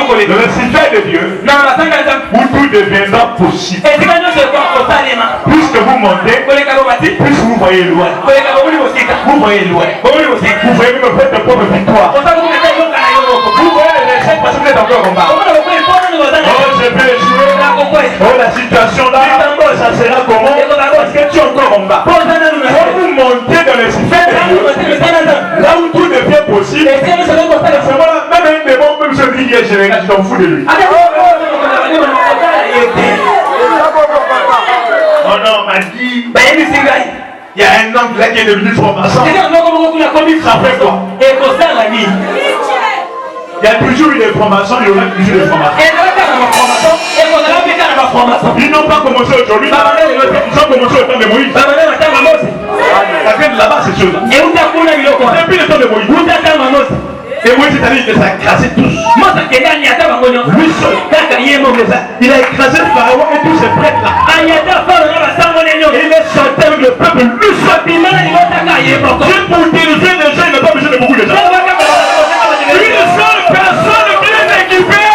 Le récipient de Dieu, où tout deviendra possible. Puisque vous montez, plus vous voyez loin. Vous voyez loin. Vous voyez même votre propre victoire. Vous voyez les échecs parce que vous êtes encore en bas. Oh, je vais échouer. Oh, la situation là, ça sera comment? Parce que tu es encore en bas. Quand vous montez dans le récipient de Dieu, là où tout devient possible, c'est voilà, même un démon, même celui qui est général, tu t'en fous de lui. Oh non, on m'a dit, il y a un homme là qui est devenu franc-maçon. Ça fait quoi? Il y a toujours eu des francs-maçons, il y aura toujours des francs-maçons. Ils n'ont pas commencé aujourd'hui, ils ont commencé au temps de Moïse. Ça vient de là-bas ces choses-là. Depuis le temps de Moïse. Et Moïse est allé, il les a écrasés tous. Lui seul. Il a écrasé le pharaon et tous ces prêtres-là. Il est sorti avec le peuple lui seul. Dieu pour diriger les gens, il n'a pas besoin de beaucoup de gens. Une seule personne bien équipée.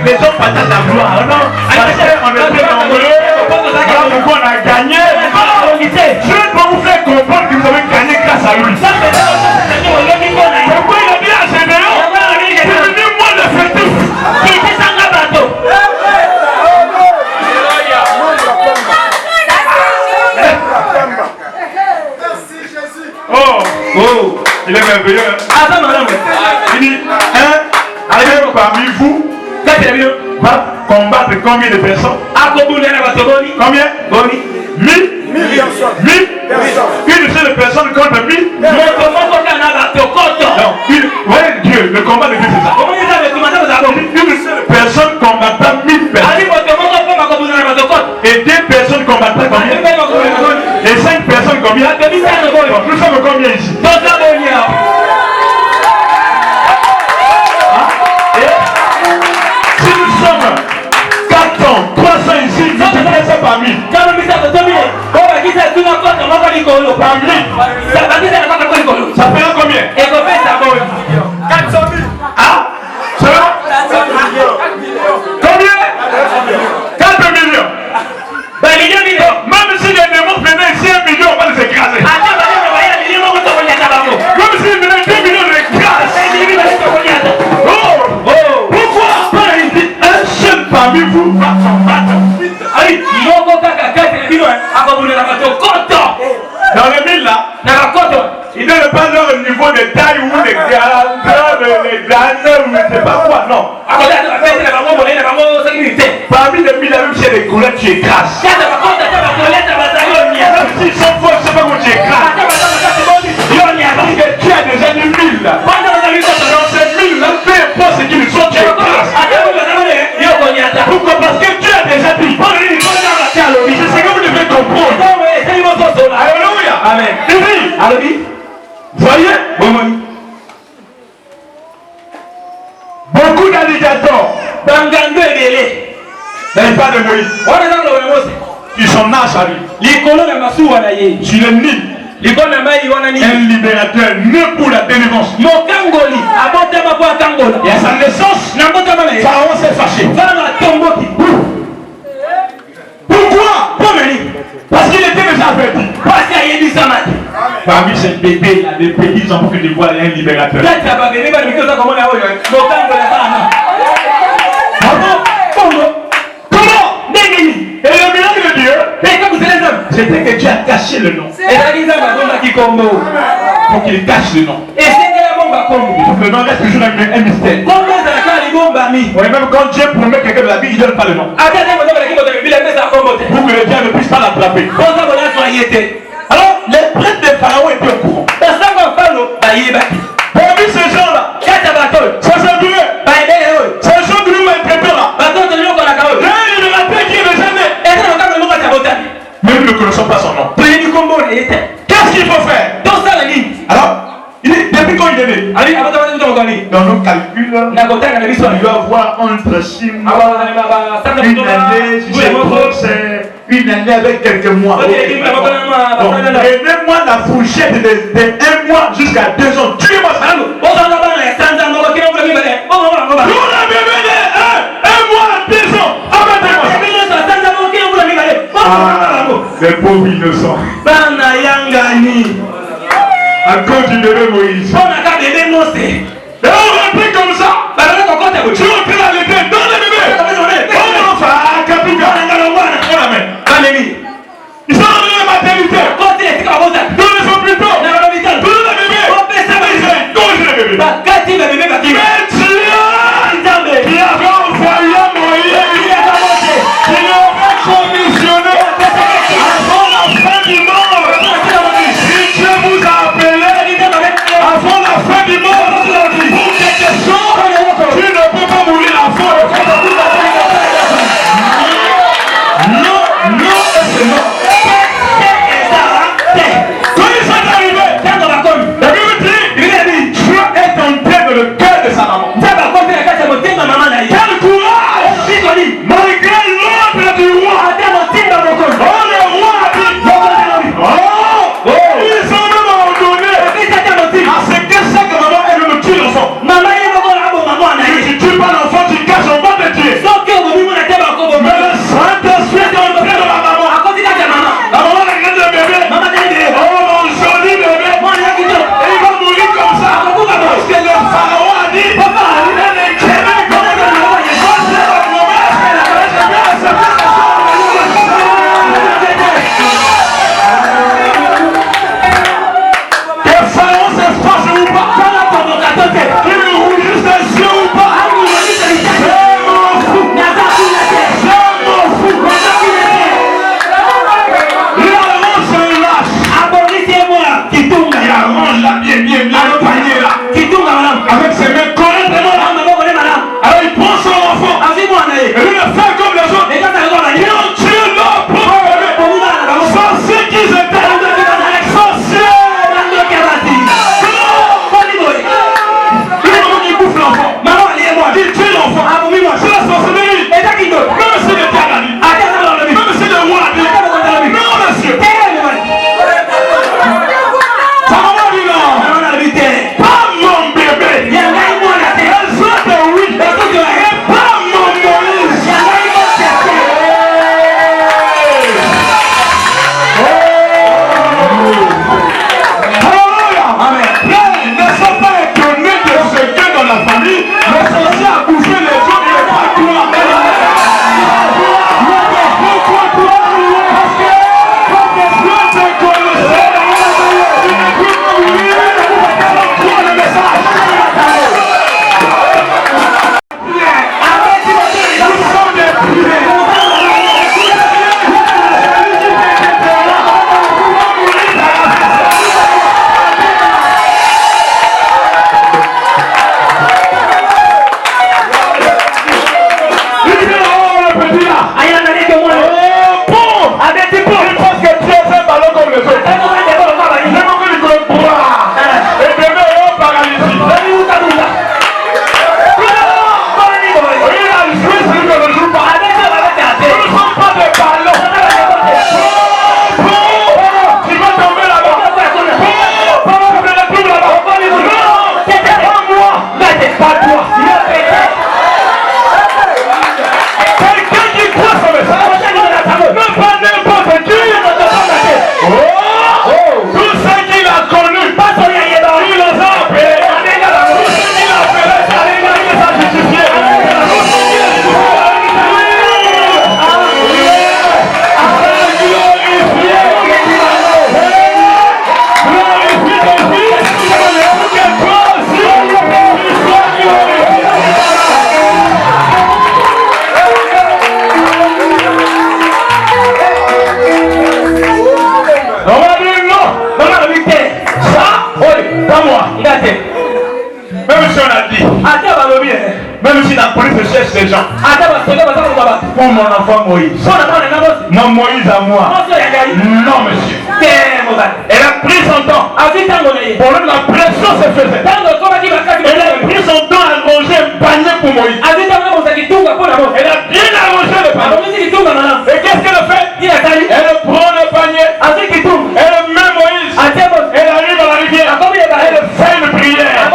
Les hommes partagent la gloire, non? Parce qu'on était nombreux, voilà pourquoi on a gagné. Je vais pas vous faire comprendre que vous avez gagné grâce à lui. Pourquoi il a dit à Généon? C'est venu moi le fêter. Oh, il est merveilleux. Il dit, allez parmi vous. Va combattre combien de personnes? Combien? 1000 Une seule personne contre 1000. Non, voyez Dieu, le combat de Dieu c'est ça. Une seule personne combattant 1000 personnes. Et 2 personnes combattant combien? Et 5 personnes combien? Nous sommes combien ici? Si nous sommes 400, 300 ici, multipliez ça par 1000. Par 1000. Ça fera combien? 400 000. Ah, vous ne mettez pas quoi? Non. Parmi les mille, même s'il y a des goulettes, tu écrases. Même s'ils sont forts, je ne sais pas comment tu écrases. Parce que tu as déjà du mille là. Dans ces mille là, peu importe ce qu'ils sont, tu écrases. Pourquoi? Parce que tu as déjà dit. C'est ce que vous devez comprendre. Alléluia. Amen. Voyez? Beaucoup d'alligators n'avaient pas de Moïse. Ils sont nage à lui. Sur le Nil. Un libérateur né pour la délivrance. Et à sa naissance, Pharaon s'est fâché. Pourquoi? Parce qu'il était déjà averti. Parmi ces bébés, il y a des petits enfants que tu vois, il y a un libérateur. Comment? Et le miracle de Dieu, c'était que Dieu a caché le nom. Faut qu'il cache le nom. Le nom reste toujours un mystère. Oui, même quand Dieu promet quelqu'un de la vie, il ne donne pas le nom. Pour que le diable ne puisse pas l'attraper. Alors, les prêtres de Pharaon étaient au courant. Parmi ces gens-là, ces Andoués, ces gens de nous maltraitants là, il y a un libérateur qui est déjà né. Mais nous ne connaissons pas son nom. Qu'est-ce qu'il faut faire? Alors, depuis quand il est né? Dans nos calculs, il doit avoir entre 6 mois, une année, si c'est trop, c'est une année avec quelques mois. Donc, prenez-moi la fourchette de 1 mois jusqu'à 2 ans. Tuez-moi ça. Vous la bébé de 1 mois à 2 ans. Abattez-moi ça. Les pauvres innocents. À cause du bébé Moïse. Et on rentre comme ça. Tu rentres dans les têtes, dans le bébé. Ils sont dans la maternité. Donnez-le plus tôt. Donnez le bébé. Donnez le bébé. Qui avait envoyé Moïse, qui l'avait commissionné avant la fin du monde. Si Dieu vous a appelé avant la fin du monde pour quelque chose, tu ne peux pas mourir la foi. Non, non, et c'est non. Quand ils sont arrivés, la Bible dit, Dieu est entré dans le cœur de sa maman. Quel courage! Malgré l'ordre du roi, le roi a dit, ils ont même ordonné à ce que chaque maman elle me tue l'enfant. Si tu tues pas l'enfant, tu caches, on va te tuer. Mais le Saint-Esprit est entré dans la maman. La maman regarde le bébé. Oh mon joli bébé. Et il va mourir comme ça. Parce que le Pharaon a dit, elle est créée comme le roi. Que Pharaon s'efface ou pas, qu'il rougisse des yeux ou pas, c'est mon fou. Il arrange un lâche. Il arrange là, bien, le panier là. Avec ses mains correctement là. Alors il prend son enfant. Et lui le fait comme les autres. Ils ont tué leur propre bébé. Sorciers qu'ils étaient. Sorciers. Il bouffe l'enfant. Il tue l'enfant. C'est la sorcellerie. Même si le diable a dit. Même si le roi a dit. Non monsieur. Sa maman dit non. Pas mon bébé. Elle soit de oui. Et pas mon Moïse. Alléluia. Frère, ne sois pas étonné de ce que dans la famille, le sorcier a bouffé les autres et pas toi. Pourquoi toi? Parce que Dieu te connaissait. Tu ne peux pas mourir. Crois le message. Quelqu'un qui croit ce message, même pas n'importe qui. Tout ce qu'il a connu, il les a appelés. Tout ce qu'il a appelé, il les a justifiés. Même si on a dit, même si la police cherche des gens, pour mon enfant Moïse, non Moïse à moi, non monsieur. Elle a pris son temps. Pour lui la pression se faisait. Elle a pris son temps à manger un panier pour Moïse. Elle a bien arrangé le panier. Et qu'est-ce qu'elle a fait? Elle prend le panier. Elle met Moïse. Elle arrive à la rivière. Elle fait une prière.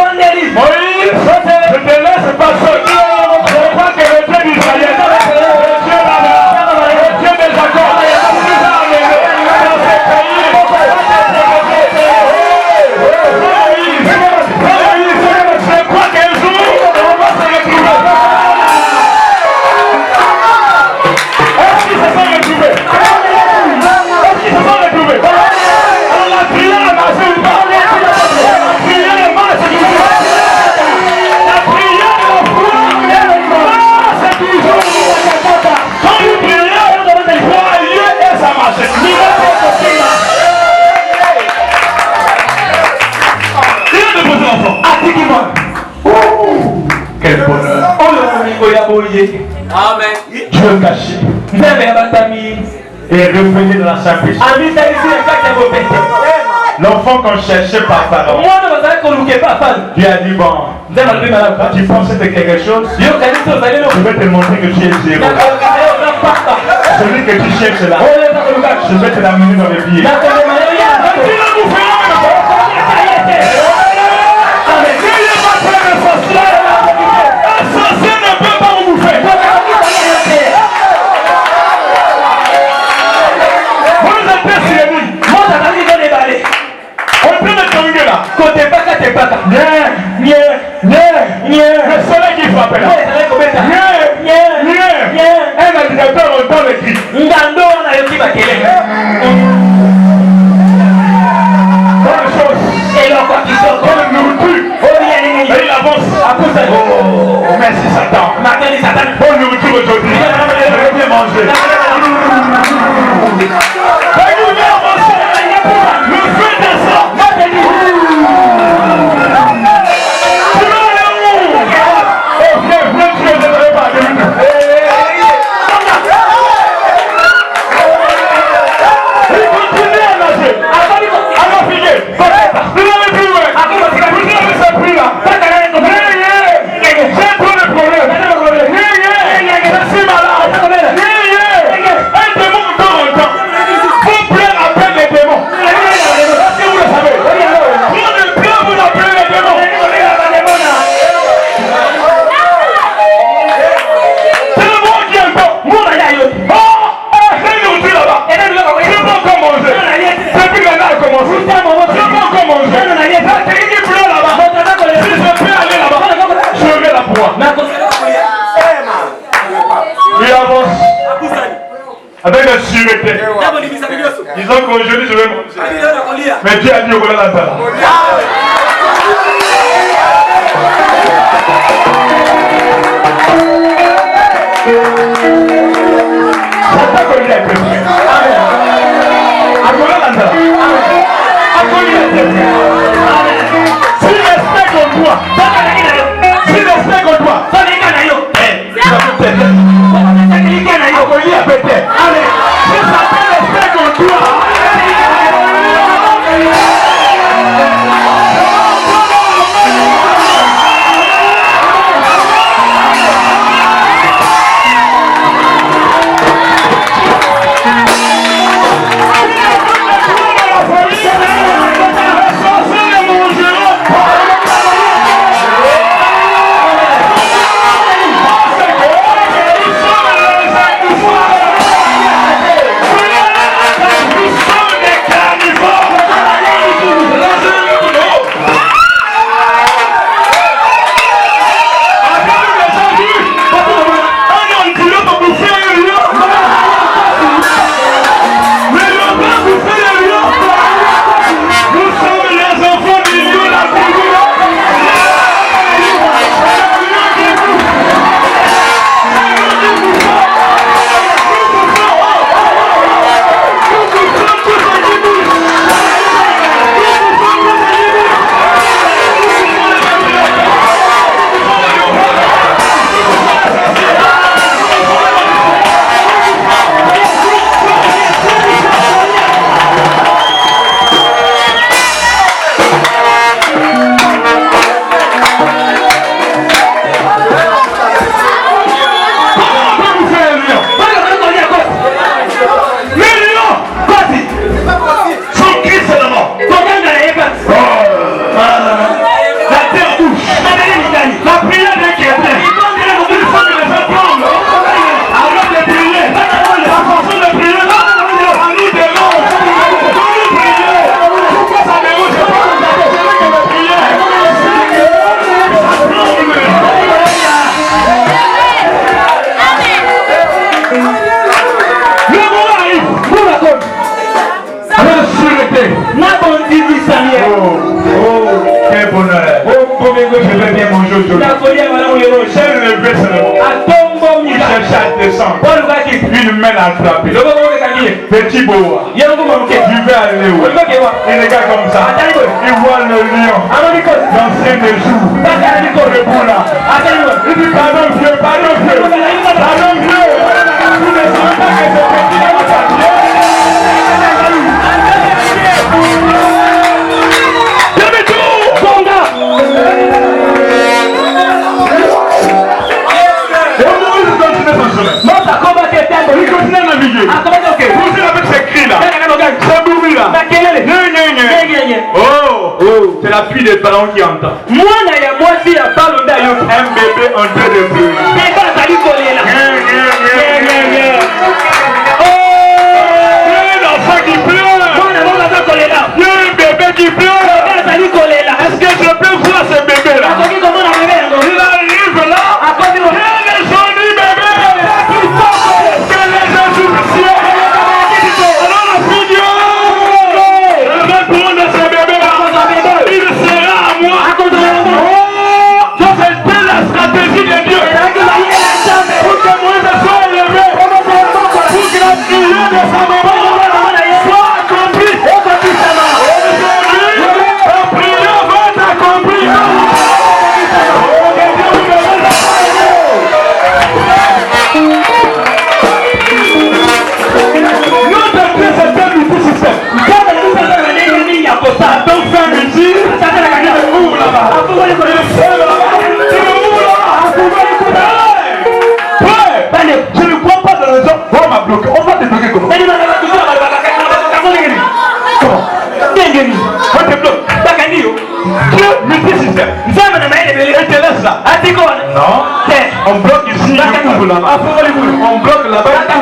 Moïse, je te laisse pas seul. Je crois que le Dieu d'Israël, le Dieu d'Abraham, le Dieu de Jacob, nous a amenés dans ce pays. Je crois qu'un jour, on va se retrouver. Est-ce qu'ils se sont retrouvés? Est-ce qu'ils se sont retrouvés? On a prié à marcher ou pas? On a prié à marcher ou pas? La prière de la foi, c'est toujours. Quand vous priez, croyez et ça marche. Il a déposé l'enfant. Quel bonheur. Amen. Dieu caché. Et revenu dans la simplicité. L'enfant qu'on cherchait par Pharaon. Dieu a dit bon, quand tu penses que quelque chose, je vais te montrer que tu es zéro. Celui que tu cherches là, je vais te l'amener dans les pieds. Un sorcier ne peut pas vous bouffer. Vous nous êtes persuadés. On peut le tomber là. Le soleil qui frappe là. Un agitateur entend le cri. Bonne chose. Quelle nourriture. Et il avance. Oh, merci Satan. Bonne nourriture aujourd'hui. Je vais bien manger. Le feu descend. Avec la sûreté. Ils ont congelé, je vais manger. Mais Dieu a dit au voilà la table. J'attends qu'on lui a fait. S'il respecte en toi, s'il respecte en toi, respect en toi. mène à attraper. Petit boa. Je vais aller où? Il regarde comme ça. Il voit le lion. Danser des jours. Debout là. Il dit pardon vieux, pardon vieux. Pardon vieux. Vous ne savez pas que c'est petit dans votre vie. Il continue à naviguer. Vous avec ces cris là. Ce bruit là. Oh, c'est la fille des ballons qui entend. Un bébé en train de pleurer. Un enfant qui pleure. Un bébé qui pleure. Est-ce que je peux voir ce bébé là? Il arrive là. Je ne crois pas dans les hommes. On m'a bloqué. On va te bloquer comment? On te bloque. Dieu multisystème. Et te laisse là. Non. On bloque ici. On bloque là-bas. On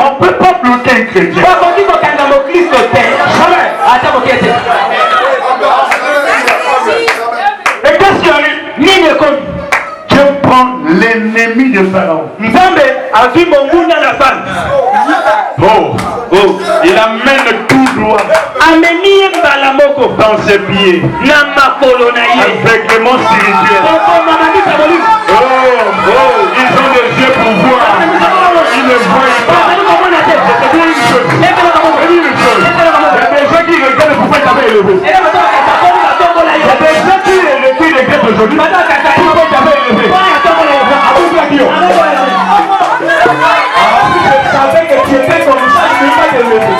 ne peut pas bloquer un chrétien. Et qu'est-ce qui arrive? Dieu prend l'ennemi de Pharaon. Oh, il amène tout droit dans ses pieds. Aveuglement spirituel. Oh, ils ont des yeux pour voir. Ils ne voient pas. Je te dis une chose. Il y a des gens qui regardent pourquoi ils t'avaient élevé. Il y a des gens qui regardent aujourd'hui pourquoi ils t'avaient élevé. Je savais que tu étais comme ça, je ne peux pas te lever.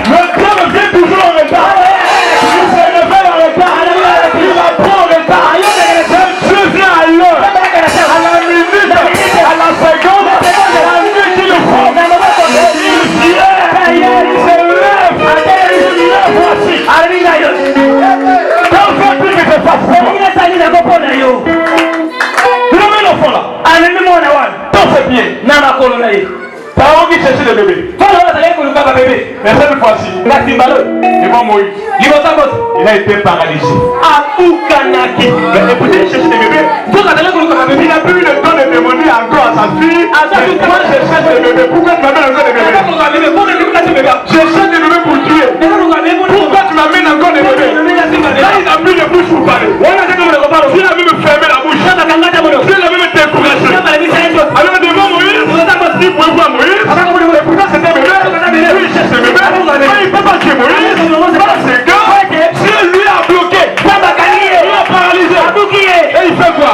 Le diable vient toujours en retard. Il se réveille en retard. Il apprend en retard. Je viens à l'heure, à la minute, à la seconde, à la nuit qu'il faut. Il se lève. Voici. Quand veux-tu que je fasse quoi? Levez l'enfant là. Dans ses pieds. Pharaon qui cherchait le bébé. Mais cette fois-ci, ils vont mourir. Il a été paralysé. Mais écoutez, il cherche le bébé. Il n'a plus eu le temps de demander encore à sa fille. Moi, je cherche le bébé. Pourquoi tu m'amènes encore des bébés? Je cherche des bébés pour tuer. Pourquoi tu m'amènes encore des bébés? Là, il n'a plus de bouche pour parler. Il a même fermé la bouche. Il a même découragé. Alors devant Moïse, il pouvait voir Moïse. Et pourtant c'était bébé. Lui, il cherche le bébé. Il ne peut pas tuer Moïse. Voilà, c'est que Dieu lui a bloqué. Il a paralysé. Et il fait quoi?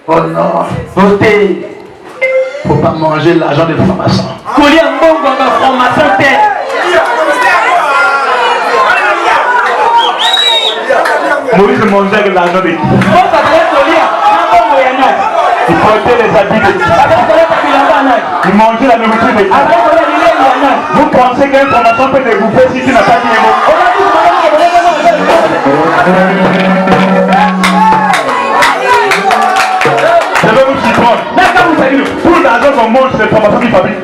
Oh non, votez. Faut pas manger l'argent des francs-maçons. Moïse mangeait avec l'argent des qui? Il portait les habits de qui? Il mangeait la nourriture de qui? Vous pensez qu'un franc-maçon peut te bouffer si tu n'as pas dit un mot? Je vais vous surprendre. Tout l'argent qu'on mange, c'est les francs-maçons qui fabriquent.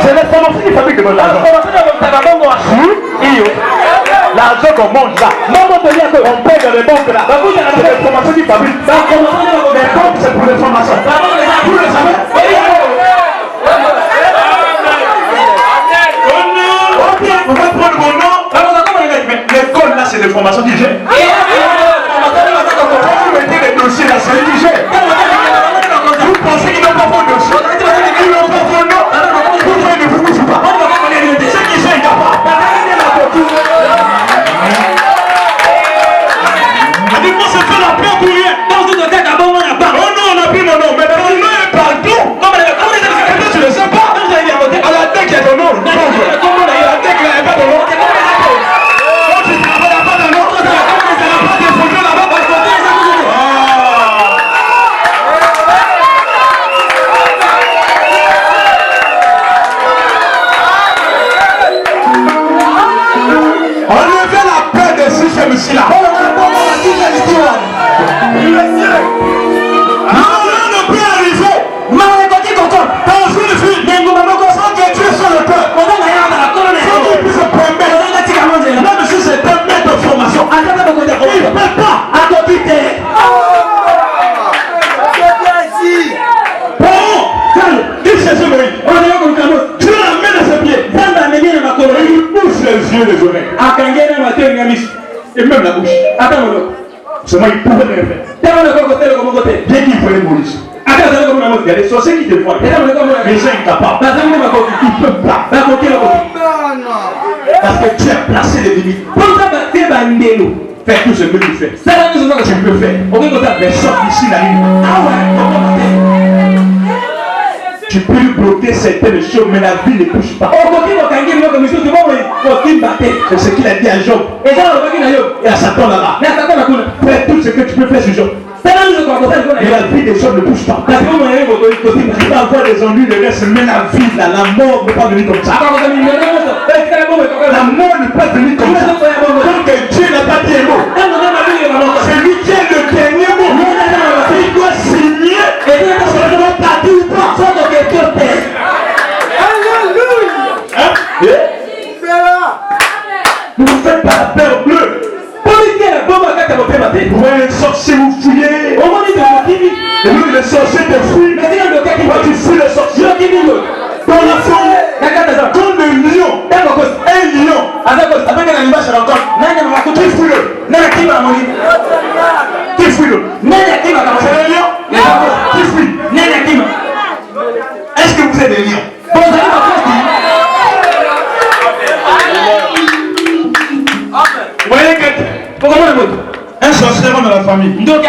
C'est les francs-maçons qui fabriquent de notre argent. L'argent qu'on mange là, on paye dans les banques là, c'est les francs-maçons qui fabriquent. Les banques, c'est pour les francs-maçons. Vous le savez? Qui c'est ce Moïse? Tu l'amènes à ses pieds. Il bouche les yeux, les oreilles. Et même la bouche. Seulement il pouvait rien faire. Bien qu'il voulait Moïse. Il y a des sorciers qui te voient. Mais ils sont incapables. Ils ne peuvent pas. Parce que tu as placé des limites. Fais tout ce que tu fais. Tu peux faire. Mais sors d'ici la ligne. Tu peux lui bloquer certaines choses, mais la vie ne bouge pas. C'est ce qu'il a dit à Job. Et à Satan là-bas. Fais tout ce que tu peux faire sur Job. Et la vie des hommes ne bouge pas. Tu vas avoir des ennuis, le reste, mais la vie, là, la mort ne peut pas venir comme ça. La mort ne peut pas venir comme ça. Donc Dieu n'a pas dit un mot. C'est lui qui est le dernier mot. Il doit signer et il doit partir ou pas. Alléluia. Ne vous faites pas la peur bleue. Vous voyez un sorcier vous fouiller. Et lui le sorcier te fouille. Toi tu fouilles le sorcier. Dans la forêt, comme le lion. Un lion. Qui fouille-le? Qui fouille-le? C'est le lion? Qui fouille? Est-ce que vous êtes des lions? Vous voyez que un sorcier dans la famille ou dans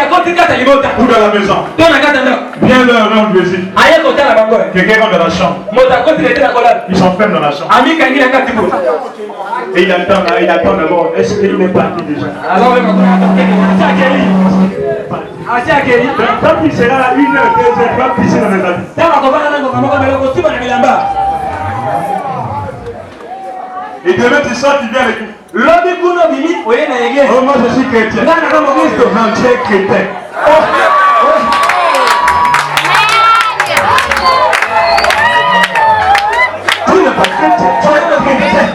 la maison vient leur rendre visite. Quelqu'un rentre dans la chambre. Ils s'enferment dans la chambre. Et il attend d'abord. Est-ce qu'il n'est pas parti déjà? Quand il sera là 1 heure, 2 heures, il va pisser dans les habits. Et demain tu sors, tu viens avec lui. Oh, moi je suis chrétien. Non, tu es chrétien. Tu n'es pas chrétien. Tu es chrétien.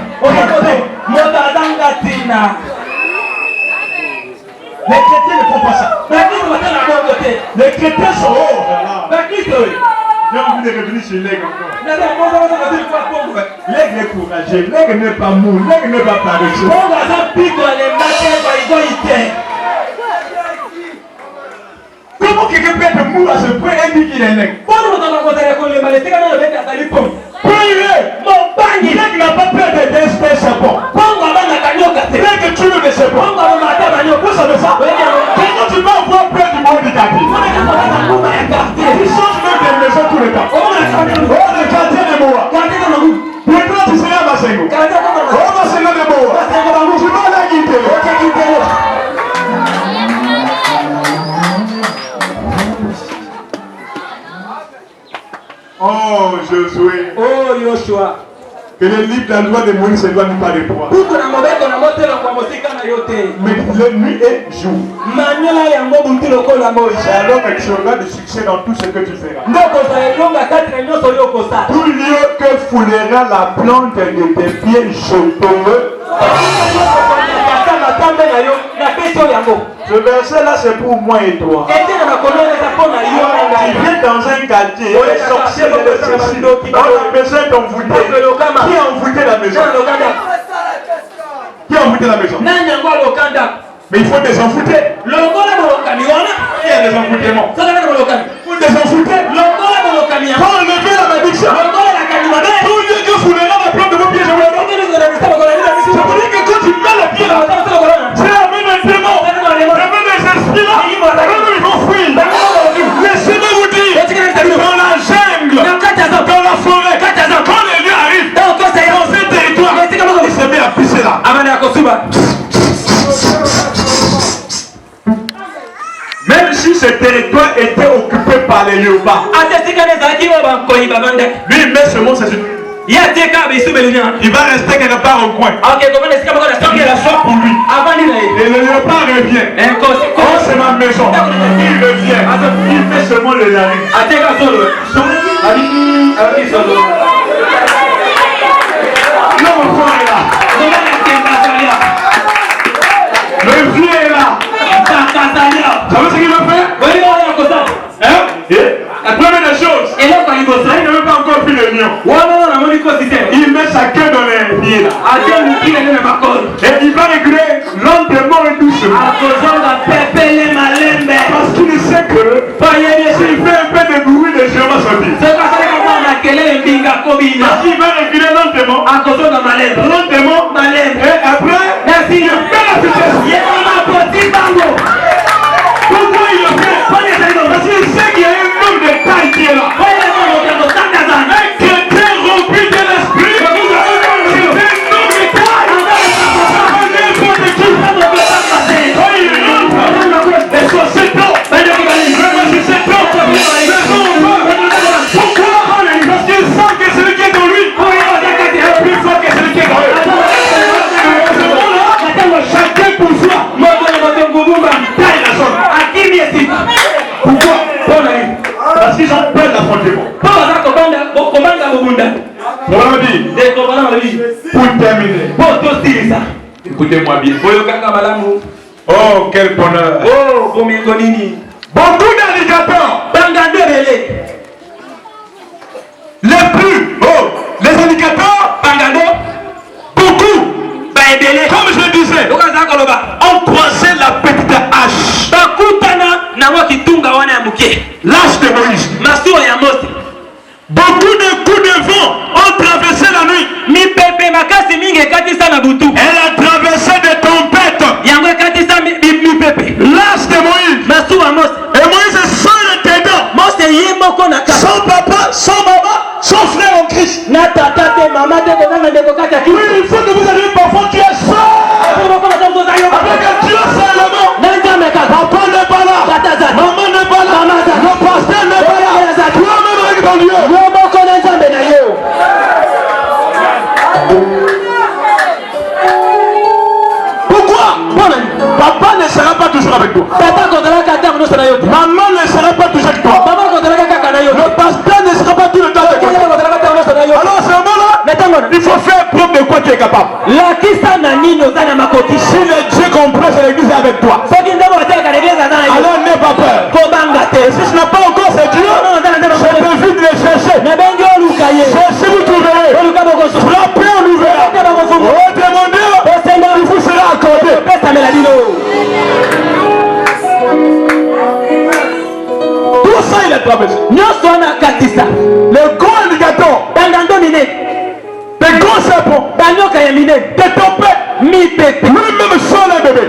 Les chrétiens ne font pas ça. Les chrétiens sont hors. J'ai envie de revenir sur l'aigle encore. L'aigle est courageux, l'aigle n'est pas mou, l'aigle n'est pas paresseux. Comment quelqu'un peut être mou à ce point et dire qu'il est l'aigle? L'aigle n'a pas peur d'être un serpent. L'aigle tue le serpent. Vous savez ça? Comment tu vas avoir peur du monde handicapé? Il change même des maisons tous les temps. Oh, le quartier de Moa. Maintenant tu seras à Masengo. Oh, Masengo de Moa. Tu vas la quitter. Oh, Josué. Oh, Yoshua. Que le livre de la loi de Moïse ne doit nous pas de toi. Mais le nuit et jour. C'est alors que tu auras du succès dans tout ce que tu feras. Tout lieu que foulera la plante de tes pieds, je tombe. Ce verset là c'est pour moi et toi. Tu viens dans un quartier, les sorciers de ceci, dans la maison est envoûtée. Qui a envoûté la maison? Qui a envoûté la maison? Mais il faut des envoûtés. Il y a des envoûtements. Il faut des envoûtés. Quand on levait la malédiction, tout lieu que foulera la plante de vos pieds, je vous le donne. Ça veut dire que quand tu mets le pied là, c'est la même un démon. Les esprits là, ils vont fuir. Laissez-moi vous dire, dans la jungle, dans la forêt, quand les lieux arrivent, dans ce territoire, il se met à pisser là. Même si ce territoire était occupé par les léopards, lui il met ce mot, c'est une... Il va rester quelque part au coin. Il soit pour lui. Et le léopard revient. Oh, c'est ma maison. Il revient. Il fait seulement le yari. L'enfant est là. Le vieux est là. Ça veut ce qu'il veut faire? La première des choses, kondima. Il va reculer lentement. Akozonga malembe. Lentement. Malembe. Et après, Merci. il fait la situation. Yema poti bango. Pourquoi il le fait? Parce qu'il sait qu'il y a un homme de taille qui est là. Un chrétien rempli de l'esprit. C'est un homme de taille. N'importe qui. Quand il rentre, et soit 7 ans. Vraiment, c'est 7 ans. Pourquoi? Parce qu'il sent que celui qui est dans lui est plus fort que celui qui est dans eux. Chacun pour soi. Pourquoi? Parce qu'ils ont peur d'affrontement. Voilà dit. Pour terminer. Écoutez-moi bien. Oh, quel bonheur. Beaucoup d'indicateurs. Les plus. Oh, les indicateurs. Beaucoup. Comme je le disais, on croisait la petite hache. L'âge de Moïse. Beaucoup de coups de vent ont traversé la nuit. Elle a traversé des tempêtes. L'âge de Moïse. Et Moïse est seul et dedans. Son papa, son maman, son frère en Christ. Oui, il faut que vous arriviez parfois, tu es seul. Avec un Dieu seulement. Papa n'est pas là. Maman n'est pas là. Le pasteur n'est pas là. Toi-même avec ton Dieu. Pourquoi? Papa ne sera pas toujours avec toi. Maman ne sera pas toujours avec toi. Le pasteur ne sera pas tout le temps avec toi. Alors à ce moment-là, il faut faire preuve de quoi tu es capable. Si le Dieu comprend, c'est l'église avec toi. Alors n'aie pas peur. Et si ce n'est pas encore ce Dieu, je t'invite de le chercher. Cherchez, vous trouverez. Frappez, on ouvrira. Demandez, il vous sera accordé. Tout ça, il est traversé. Le gros indicateur, des gros serpents, des tempêtes, lui-même seul un bébé.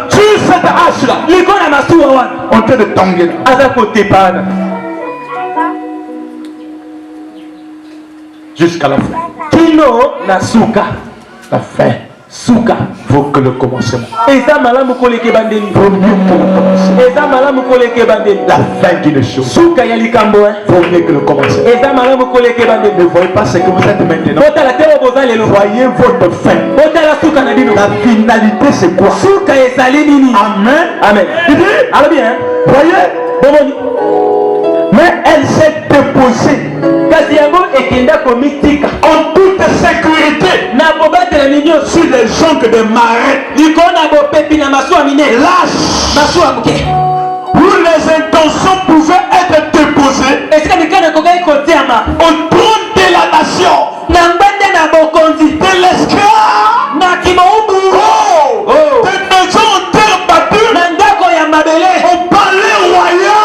Sur cette hache-là, on te de tanguer. Jusqu'à la fin. La fin. Faut que le commencement. Vaut mieux que le commencement. La fin d'une chose. Vaut mieux que le commencement. Ne voyez pas ce que vous êtes maintenant. Voyez votre fin. La finalité c'est quoi? Amen. Amen. Il dit, voyez, mais elle s'est déposée en toute sécurité sur les jonques de marais. Lâche. Où les intentions pouvaient être déposées au trône de la nation, de l'esclave, des maisons en terre battue, au palais royal.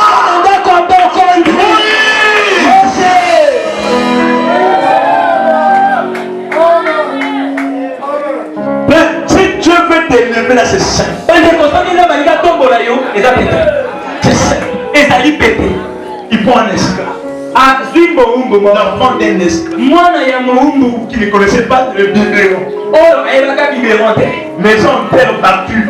Si Dieu veut t'élever là, c'est saint. C'est saint. Il prend un esclave. L'enfant d'un esclave qui ne connaissait pas le biberon. Maison en terre battue.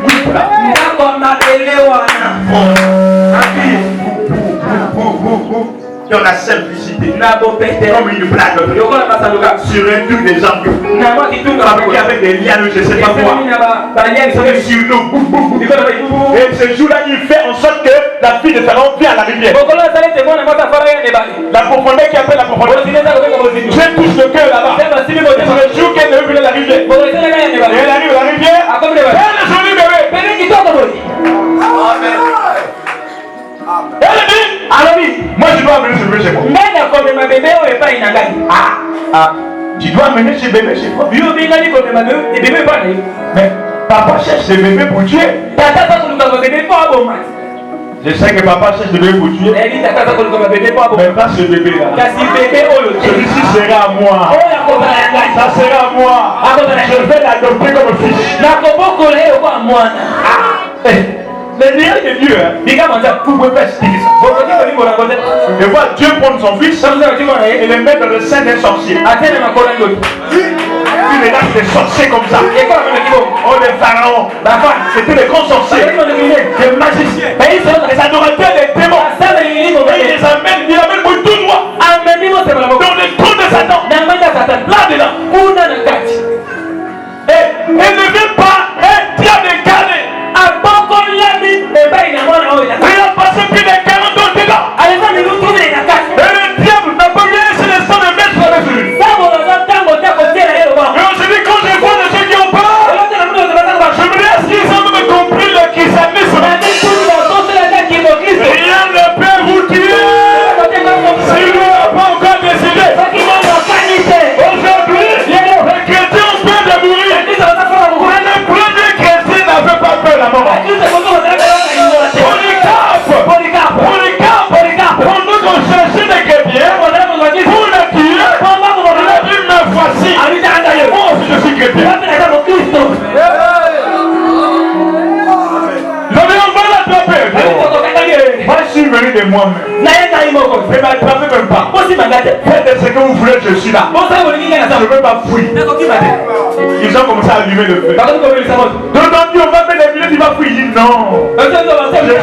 Dans la simplicité, comme une blague sur un truc des gens fabriqué avec des lianes, je ne sais pas quoi. Sur nous. Et ce jour-là, il fait en sorte que la fille de Pharaon vient à la rivière. La profondeur qui appelle la profondeur. Je touche le cœur là-bas. C'est le jour qu'elle veut venir à la rivière. Et elle arrive à la rivière. Elle est jolie bébé. Elle dit, moi je dois amener ce bébé chez moi. Tu dois amener ce bébé chez moi. Mais papa cherche ce bébé pour tuer. Je sais que papa cherche le bébé pour tuer. Mais pas ce bébé là. Celui-ci sera à moi. Ça sera à moi. Je vais l'adopter comme fils. Les liens de Dieu, hein. Et voir Dieu prendre son fils et le mettre dans le sein d'un sorcier. Il est là, des sorciers comme ça. Oh, les pharaons. C'était des grands sorciers, des magiciens, des adorateurs des démons. Et ils les amènent, ils amènent tout droit dans le trône de Satan. Là-dedans. Et ne vient pas un diable incarné. Il a passé plus de 40 ans dedans. Et le diable n'a pas vu sur le sang de maître avec lui. Et aujourd'hui, quand je vois les gens qui ont peur, je me dis, est-ce qu'ils ont même compris le christianisme? Rien ne peut vous tuer si vous n'avez pas encore décidé. Aujourd'hui, les chrétiens ont peur de mourir. Mais le premier chrétien n'avait pas peur de la mort. Pendant qu'on cherchait des chrétiens, pour le tuer, il a dit, me voici. Moi aussi je suis chrétien. J'avais envie de l'attraper. Moi je suis venu de moi-même. Ne m'attrapez même pas. Faites ce que vous voulez, je suis là. Je ne veux pas fuir. Ils ont commencé à allumer le feu. D'autant dit, on va mettre les billets, il va fuir. Il dit non. Je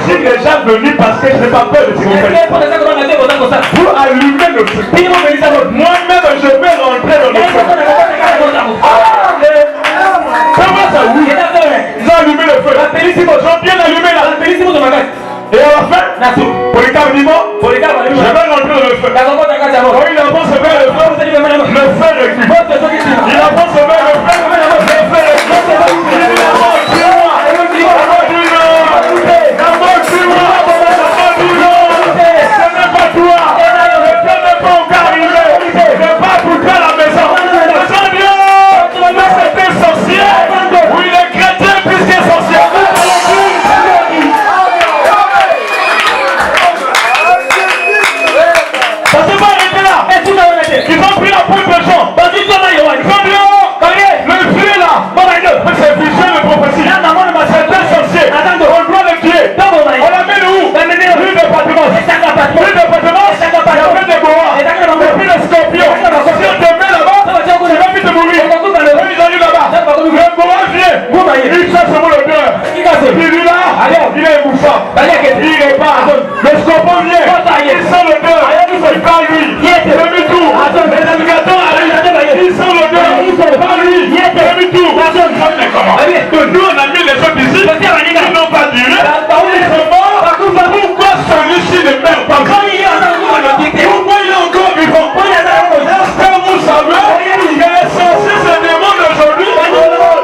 suis déjà venu parce que je n'ai pas peur de ce que vous faites. Pour allumer le feu. Moi-même, je vais rentrer dans le feu. Comment ça, oui? Ils ont allumé le feu. Ils ont bien allumé là. Et à la fin, Polycarpe dit bon, je vais rentrer dans le feu. Quand il avance vers le feu, le feu recule. Il avance vers le feu, le feu recule. Il avance sur moi. Ce n'est pas toi. Le temps n'est pas encore arrivé. Je vais pas bouger à la maison. Sans Dieu, c'est un sorcier. Oui, les chrétiens plus qu'un sorcier. Ça s'est pas arrêté là. Ils ont pris la pointe de Jean. Le filet là. C'est vicieux de prophétie. C'est un sorcier. On doit le tuer. On l'amène où? Lui département. Il y avait des boas. Et puis les scorpions. Si on te met là-bas, tu vas vite mourir. Ils arrivent là-bas. Le boa vient. Il cherche mon odeur. Il est là. Il est bouffant. Il repart. Le scorpion vient. Il sent l'odeur. Il parle lui. Demi-tour. Les navigateurs arrivent. Ils sentent l'odeur. Par lui. Demi-tour. Nous on a mis les choses ici. Ils n'ont pas duré. Ils sont morts. Pourquoi celui-ci ne meurt pas? Pourquoi il est encore vivant? Est-ce que vous savez que les sorciers se demandent aujourd'hui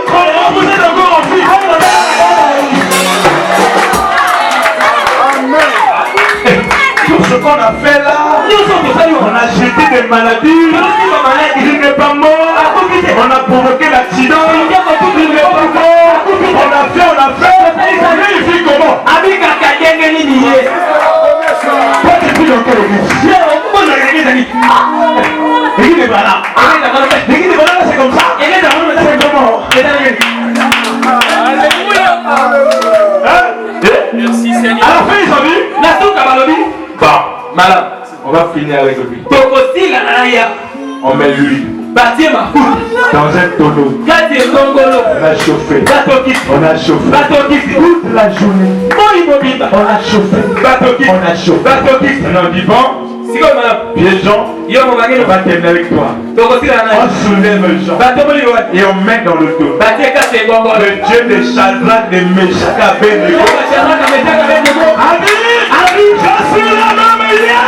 comment vous êtes encore en vie? Tout ce qu'on a fait là, on a jeté des maladies. Il n'est pas mort. On a provoqué l'accident. Il n'est pas mort. On a fait. Il vit comment? Toi tu vis dans quelle église? L'église des Bala. L'église des Bala c'est comme ça. C'est comment? Merci Seigneur. À la fin ils ont dit bon, malade, on va finir avec lui. On met l'huile dans un tonneau. On a chauffé. On a chauffé toute la journée. On a chauffé. On a chauffé. On a dit bon, Pieds-Jean, on va terminer avec toi. On soulève Jean et on met dans le dos. Le Dieu de Shadrach, de Meshach, Abednego. Je suis la même hier.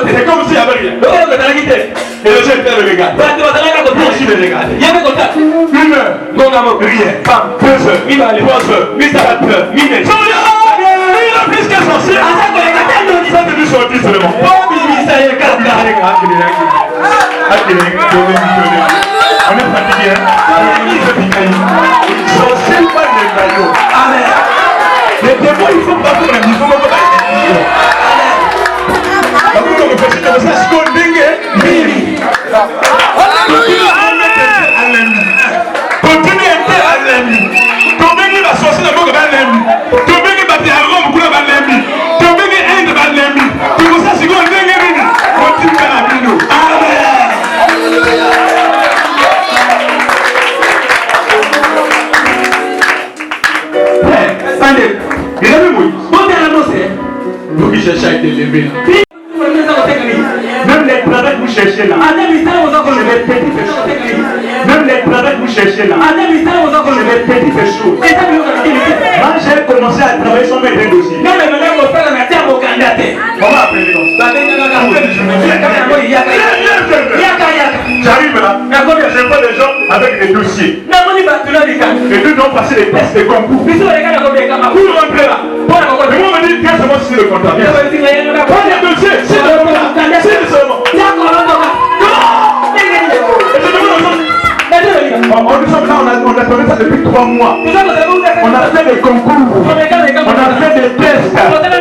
C'est comme s'il n'y avait rien. Et le chef le regarde. Moi aussi le regarde. 1 heure. Rien. 2 heures. 3 heures. 4 heures. Il a plus qu'un sorcier. sortir seulement. On est fatigué, hein? Sorcier pas les maillots. Amen. Les démons, il faut pas faire un niveau. Cherchez à être élevé. Même les planètes vous cherchez là. C'est les petits péchés. Même les planètes vous cherchez là. C'est les petits péchés. Quand j'ai commencé à travailler sur mes dossiers, on m'a appelé comme ça. J'arrive là, je vois des gens avec des dossiers. Et nous devons passer des tests de concours. Pour rentrer là, ils vont me dire, tiens, c'est moi si le comptable. Prends les dossiers, c'est le comptable. C'est seulement. Nous sommes là, on a fait ça depuis 3 mois. On a fait des concours, on a fait des tests,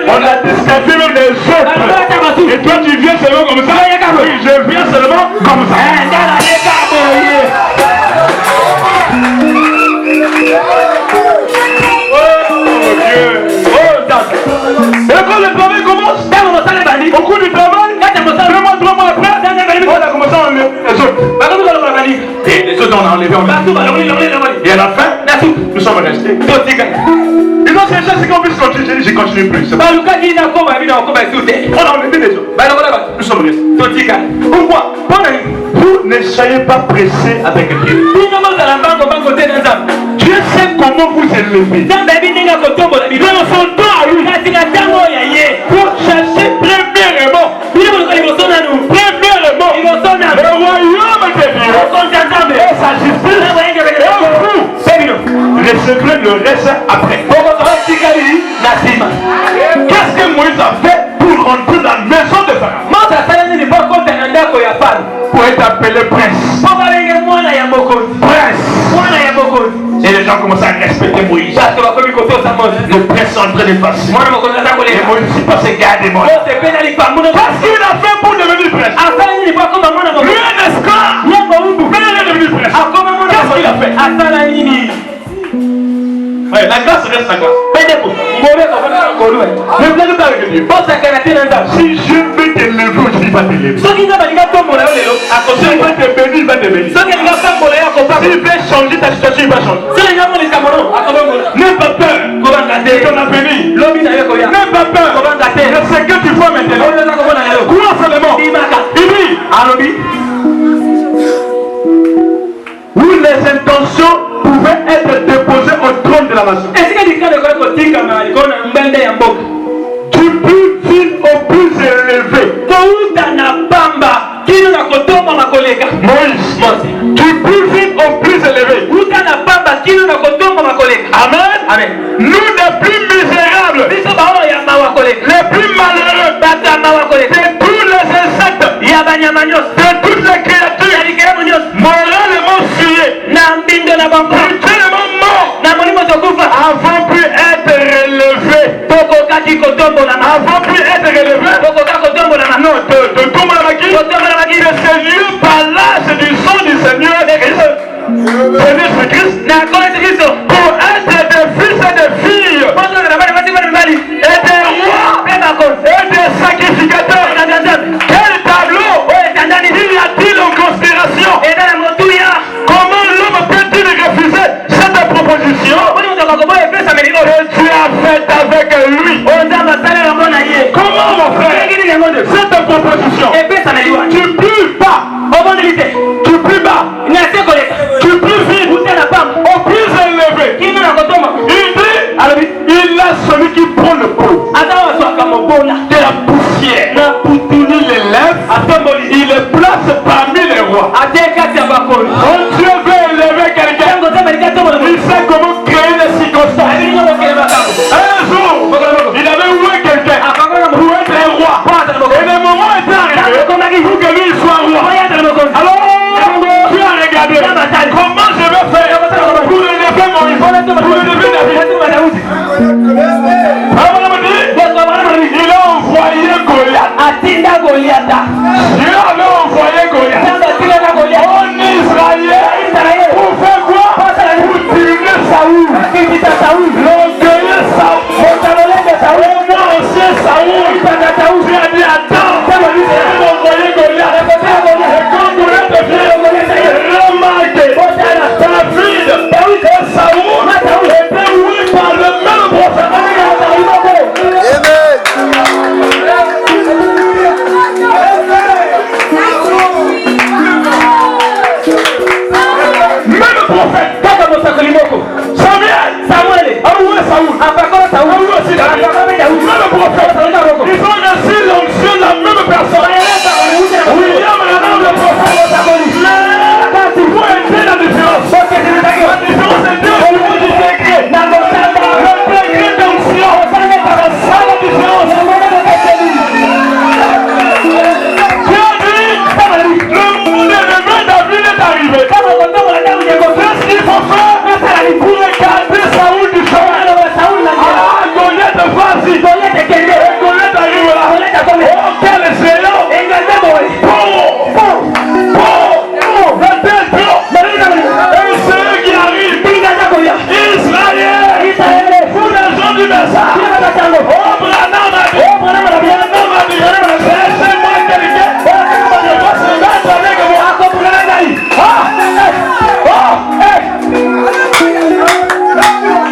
on a discuté même des autres. Et toi tu viens seulement comme ça? Oui, je viens seulement comme ça. Et quand le travail commence, au cours du travail, 2 mois, 3 mois après, on a commencé à enlever les autres. Et les autres, on a enlevé, Et à la fin, nous sommes restés. Ils ont cherché ce qu'on puisse continuer. J'ai dit, je continue plus. On a enlevé les autres. Nous sommes restés. Pourquoi? Vous ne soyez pas pressés avec Dieu. Dieu sait comment vous élever. Dans son temps à lui, pour chercher premièrement le royaume de Dieu et sa justice. Recevrez le reste après. Qu'est-ce que Moïse a fait pour rentrer dans la maison de Pharaon? Pour être appelé prince. Et les gens commencent à respecter Moïse. Le prince est en train de passer. Et Moïse s'est passé, gardez-moi. Qu'est-ce qu'il a fait pour devenir prince? Lui un esclave. Mais il est devenu prince. Qu'est-ce qu'il a fait? Ouais, la grâce reste la grâce. Ne blague pas avec Dieu. Si je veux t'élever, je ne vais pas t'élever. Si je veux te bénir, il va te bénir. S'il veut changer ta situation, il va changer. N'aie pas peur de ton avenir. N'aie pas peur de ce que tu vois maintenant. Crois seulement. Il dit, où les intentions pouvaient être déposées au trône de la nation. Du plus vil au plus élevé. Moïse. Du plus vil au plus élevé. Amen. Nous les plus misérables, les plus malheureux de tous les insectes, de toutes les créatures moralement suées, brutalement morts, avant pu être relevés. Avant pu être relevés. Non, de tomber la maquille. Que ce lieu par l'âge du sang du Seigneur Christ. Pour être des fils et des filles. Et des rois. Et des sacrificateurs. Quel tableau y a-t-il en conspiration? Comment l'homme peut-il refuser cette proposition que tu as faite avec lui? Comment mon frère? Cette proposition, tu plus bas, tu plus bas, tu plus vite, au plus élevé. Il dit, il a celui qui prend le pot de la poussière, il élève, il le place parmi les rois. Quand Dieu veut élever quelqu'un, il sait comment créer les circonstances. Un jour, il avait oué quelqu'un pour être un roi. Dieu avait envoyé Goliath en Israël pour faire quoi? Pour tuer Saoul. L'orgueilleux Saoul. Le moins ancien Saoul. Tu as dit attends, il a envoyé Goliath. Et quand Goliath vient, remarquez, David et Saoul étaient ouïs par le même prophète. Ils ont reçu l'onction de la même personne. William, le nom de prophète. Pour aider la différence. La différence est Dieu. Le degré d'onction. C'est ça la différence. Dieu dit, le monde élevé David est arrivé. Qu'est-ce qu'il faut faire pour écarter Saoul du chemin? Goliath, vas-y. Goliath arrive là. Oh, quel géant. Et c'est eux qui arrivent. Israël. Pour les gens du message. Oh, Branham a dit. Laissez-moi quelqu'un. Je dois se mettre avec moi.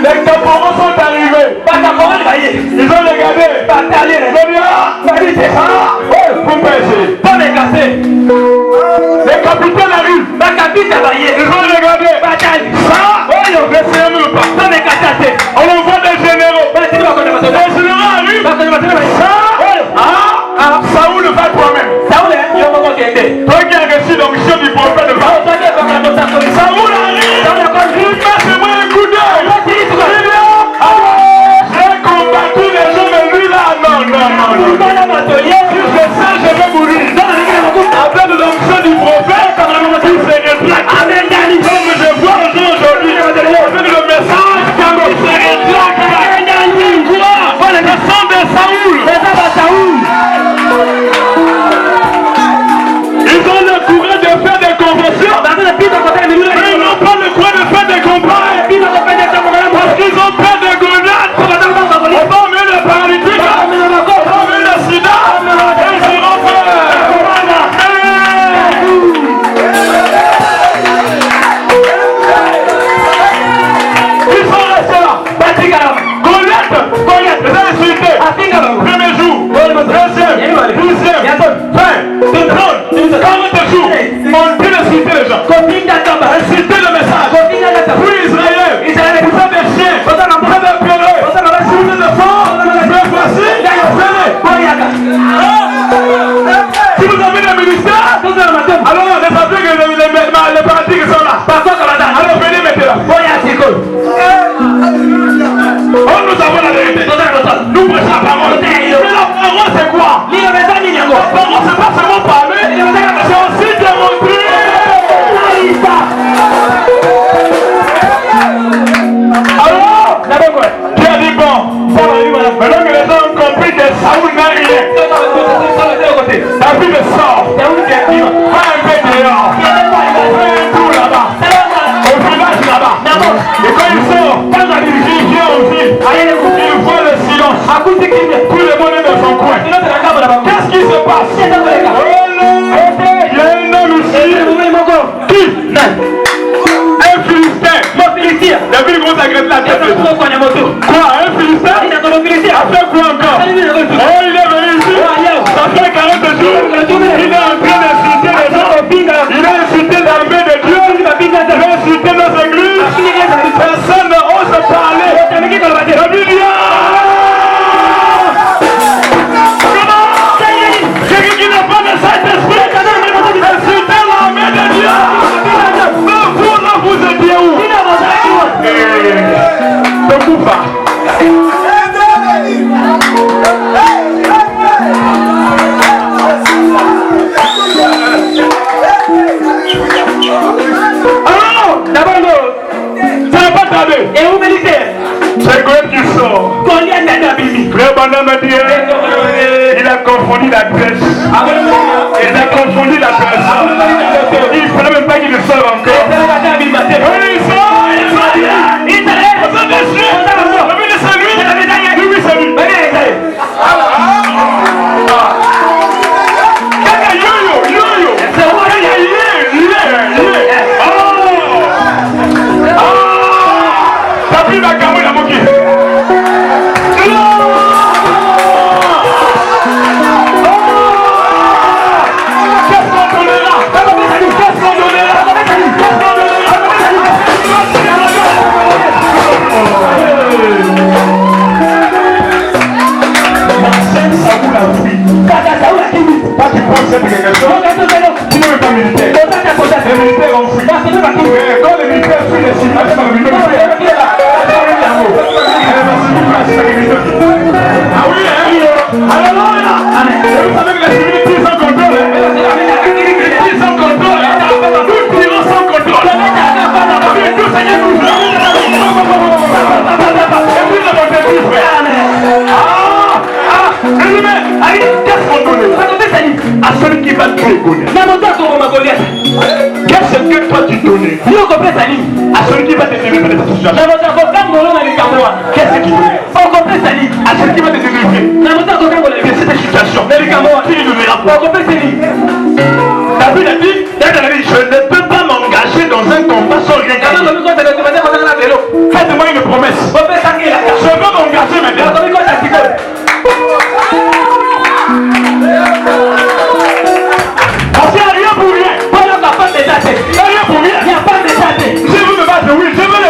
Les caporaux sont arrivés. Ils ont regardé. Pour pêcher. Les capitaines arrivent. Ils ont regardé. Laissez-nous pas. On envoie des généraux. Les généraux arrivent. Saoul va toi-même. Toi qui as reçu l'onction du prophète. Saoul arrive. Passe-moi un coup d'œil. J'ai combattu les gens, mais lui là, non. Si je sais, je vais mourir. Après de l'onction du prophète, il se rétracte. Comme je vois les gens aujourd'hui, avec le message, il se rétracte. Quoi? Le sang de Saoul. Ils ont le courage de faire des conversions. Mais ils n'ont pas le courage de faire des combats. Parce qu'ils ont peur de Goliath. On va amener le paralytique. On va amener le sida. Et ils seront peur. Ils sont restés là. Goliath les a insultés. Premier jour. Deuxième. 12e. 20. 40 jours. On dit d'insulter les gens. Insulter le message. Puis Israël. Vous êtes des chiens. Vous êtes des péreux. Vous êtes des forts. Vous êtes facile. Si vous avez des ministères, alors les papiers que les paratiques sont là. Alors venez mettez-la. Oh, nous avons la vérité. Nous prêchons la parole. Mais la parole c'est quoi? La parole c'est pas seulement parler, c'est aussi démontrer. Alors, qui a dit bon, maintenant que les gens ont compris que Saoul n'a rien, David sort, pas un peu dehors, un tour là-bas, au village là-bas. Et quand il sort, il vient au ville, il voit le silence, tout le monde est dans son coin. Qu'est-ce qui se passe? Il y a un homme ici. Qui? Un Philistin. David commence à gratter la tête. Quoi? Un Philistin? A fait quoi encore? Oh, il est venu ici. Ça fait 40 jours. Il est en train d'insulter les gens. Il a insulté l'armée de Dieu. Il a insulté nos églises. Personne n'ose parler. David dit celui qui n'a pas de Saint-Esprit, insultez l'armée de Dieu. Vous étiez où? Ne coupe pas. confondu l'adresse. Il a confondu l'adresse. Il ne fallait même pas qu'il le sorte encore. Il à celui qui va tuer Goliath. Qu'est-ce que toi tu donnais à celui qui va te délivrer de ta situation? Qu'est-ce que tu donnais à celui qui va te délivrer de cette situation? Qui lui donnera quoi? David a dit, je ne peux pas m'engager dans un combat sans rien gagner. Faites-moi une promesse. Je veux m'engager maintenant. Je veux me battre, oui, je veux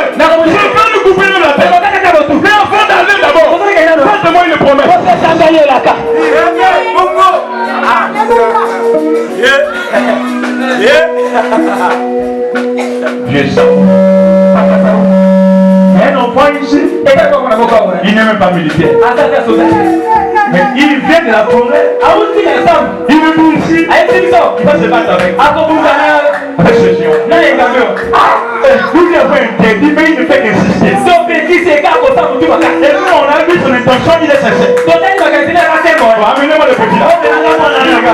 le couper de la tête. Mais avant d'aller d'abord, faites-moi une promesse. Dieu sang. Un enfant ici, il n'est même pas militaire. Mais il vient de la forêt. Il me dit ici. Il va se battre avec. Avec ce géant. Vous lui avez interdit, mais il ne fait qu'insister. Et nous, on a vu son intention, il est sincère. Amenez-moi le petit là.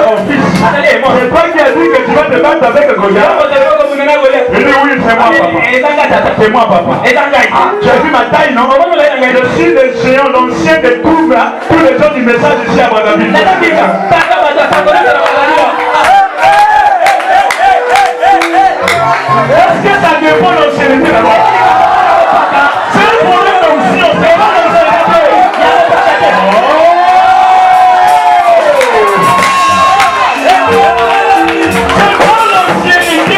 Oh fils. C'est toi qui as dit que tu vas te battre avec Goliath. Je dis oui, c'est moi papa. C'est moi papa. Tu as vu ma taille, non? Je suis le géant, l'ancien des coups là. Tous les gens du message ici à Brazzaville. Est-ce que ça dépend de l'ancienneté d'abord? C'est un problème d'ancien, c'est pas l'ancienneté. C'est pas l'ancienneté,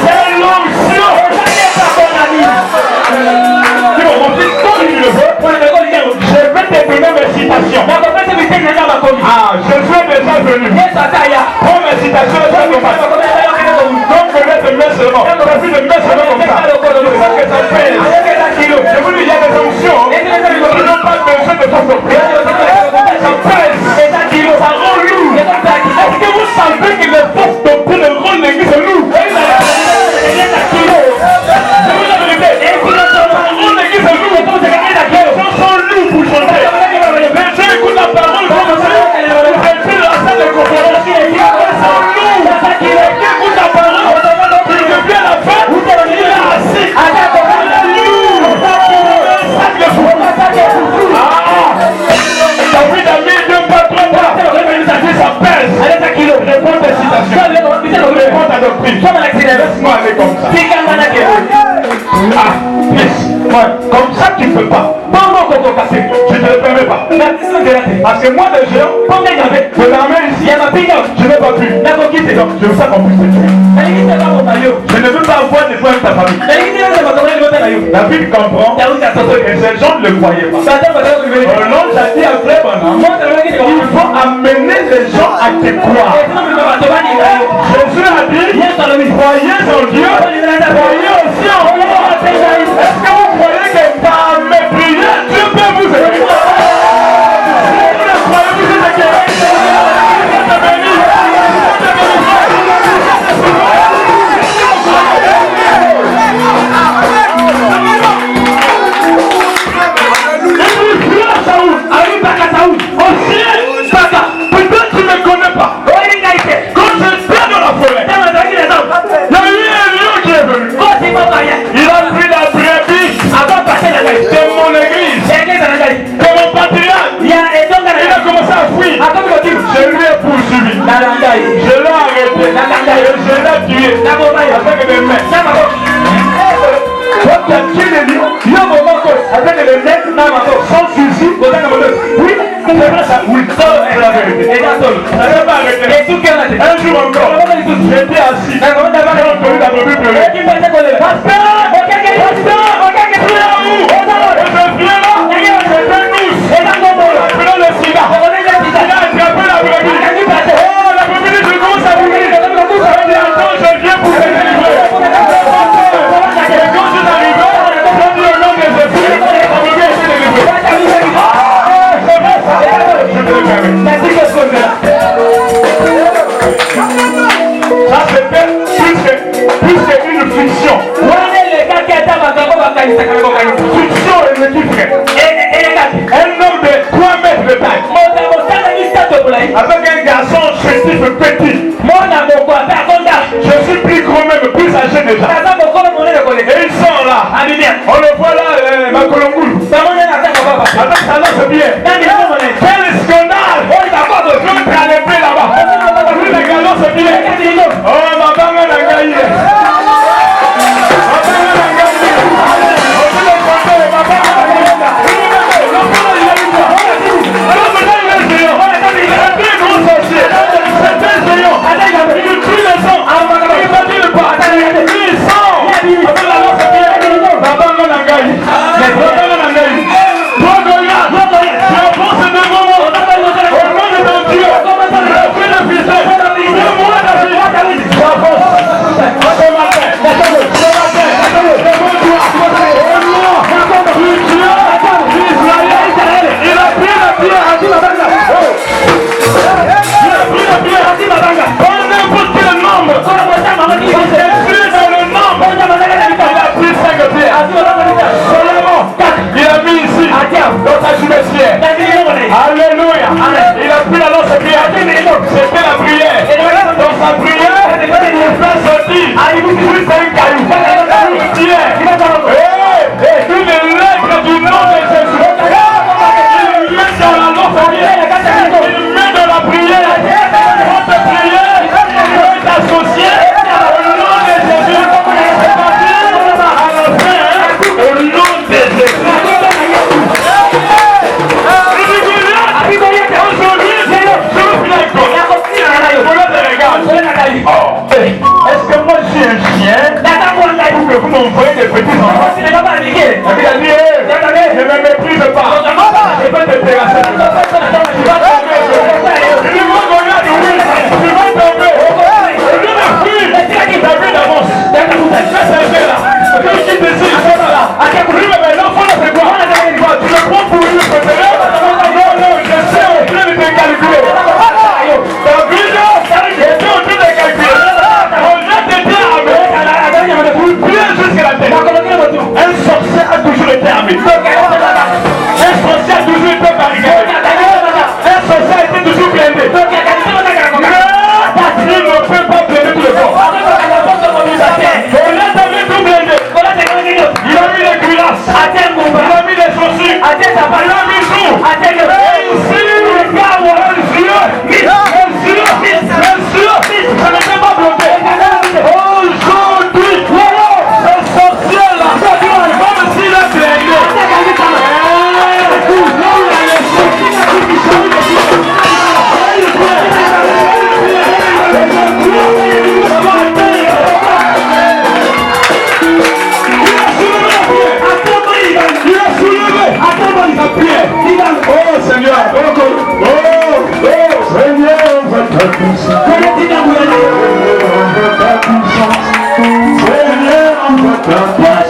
c'est l'ancien. Mon fils, quand il le veut, je vais te donner mes citations. Ah, je suis déjà venu. Prends mes citations, je vais te battre. Donc je vais te mettre seulement. Je vais te mettre seulement comme ça. Je sais que ça pèse. Je vous dis, il y a des sanctions. Ils n'ont pas besoin de ton surprise. Ça pèse. Ça rend lourd. Est-ce que vous savez que les forces doctrines rendent l'église lourd? Je vous la vérité. Ça rend l'église lourd. Les gens sont lourds pour chanter. Les gens écoutent la parole. Vous avez la salle de conférence. Ils sont lourds. Qui écoutent la parole. Ils deviennent la fête. Il est assis. David a mis 2 pas 3 pas. Ça pèse. Réponds tes citations. Réponds ta doctrine. Laisse-moi aller comme ça. Ah, yes. Comme ça tu ne peux pas. Je ne te le permets pas. Parce que moi le géant, de l'armée ici, je n'ai pas pu. Donc je veux ça qu'on puisse te tuer. Je ne veux pas avoir des problèmes de ta famille. David comprend et ces gens ne le croyaient pas. Alors j'ai dit à Frère Branham, il faut amener les gens à te croire. Jésus a dit, croyez en Dieu, croyez aussi en moi. Est-ce que vous croyez que par mes prières, Dieu peut vous aider? Si vous le croyez, vous êtes guéris. Un jour encore, j'étais assis. J'ai entendu la brebis pleurer. Ça c'était plus qu'une fiction. Fiction et le titre. Un homme de 3 mètres de taille. Avec un garçon chétif petit. Je suis plus grand même, plus âgé déjà. Et ils sont là. On le voit là, Makolongoulou. Avec ça là, c'est bien. Quel scandale! Je vais t'enlever là-bas. Oui, les galons, c'est bien. Oh, ma femme, elle a gagné. Alléluia. Il a pris la lance de prière. C'était la prière. Dans sa prière, il fait sortir. Il fait un caillou. Une pierre. Une lettre du nom de Jésus. Il met dans la lance de prière. Il met dans la prière. Votre prière est associée au nom de Jésus. À la fin, au nom de Jésus. Est-ce que moi je suis un chien pour que vous m'envoyez des petits enfants? Il a dit, ne me méprise pas. Je vais te terrasser. Tu vas tomber. Je vais me fuir. Ta vie d'avance. Ça c'est fait là. Quand je quitte ici, il faut là. Oui, mais l'enfant là c'est quoi? Tu le prends pour une préférée? Non, je sais, on vient de te calculer. Ta vie là, j'étais en train de calculer. Jusqu'à la tête. Un sorcier a toujours été armé. Un sorcier a toujours été barricadé. Un sorcier a été toujours blindé. Mais il ne peut pas blinder tout le corps. On l'a jamais tout blindé. Il a mis les cuirasses. Il a mis les chaussures. Il a mis tout. Et ici, ça ne peut pas bloquer. Aujourd'hui, ce sorcier-là, comme s'il a blindé. Il a soulevé sa pierre. Oh Seigneur, Seigneur, votre puissance. Seigneur, votre puissance.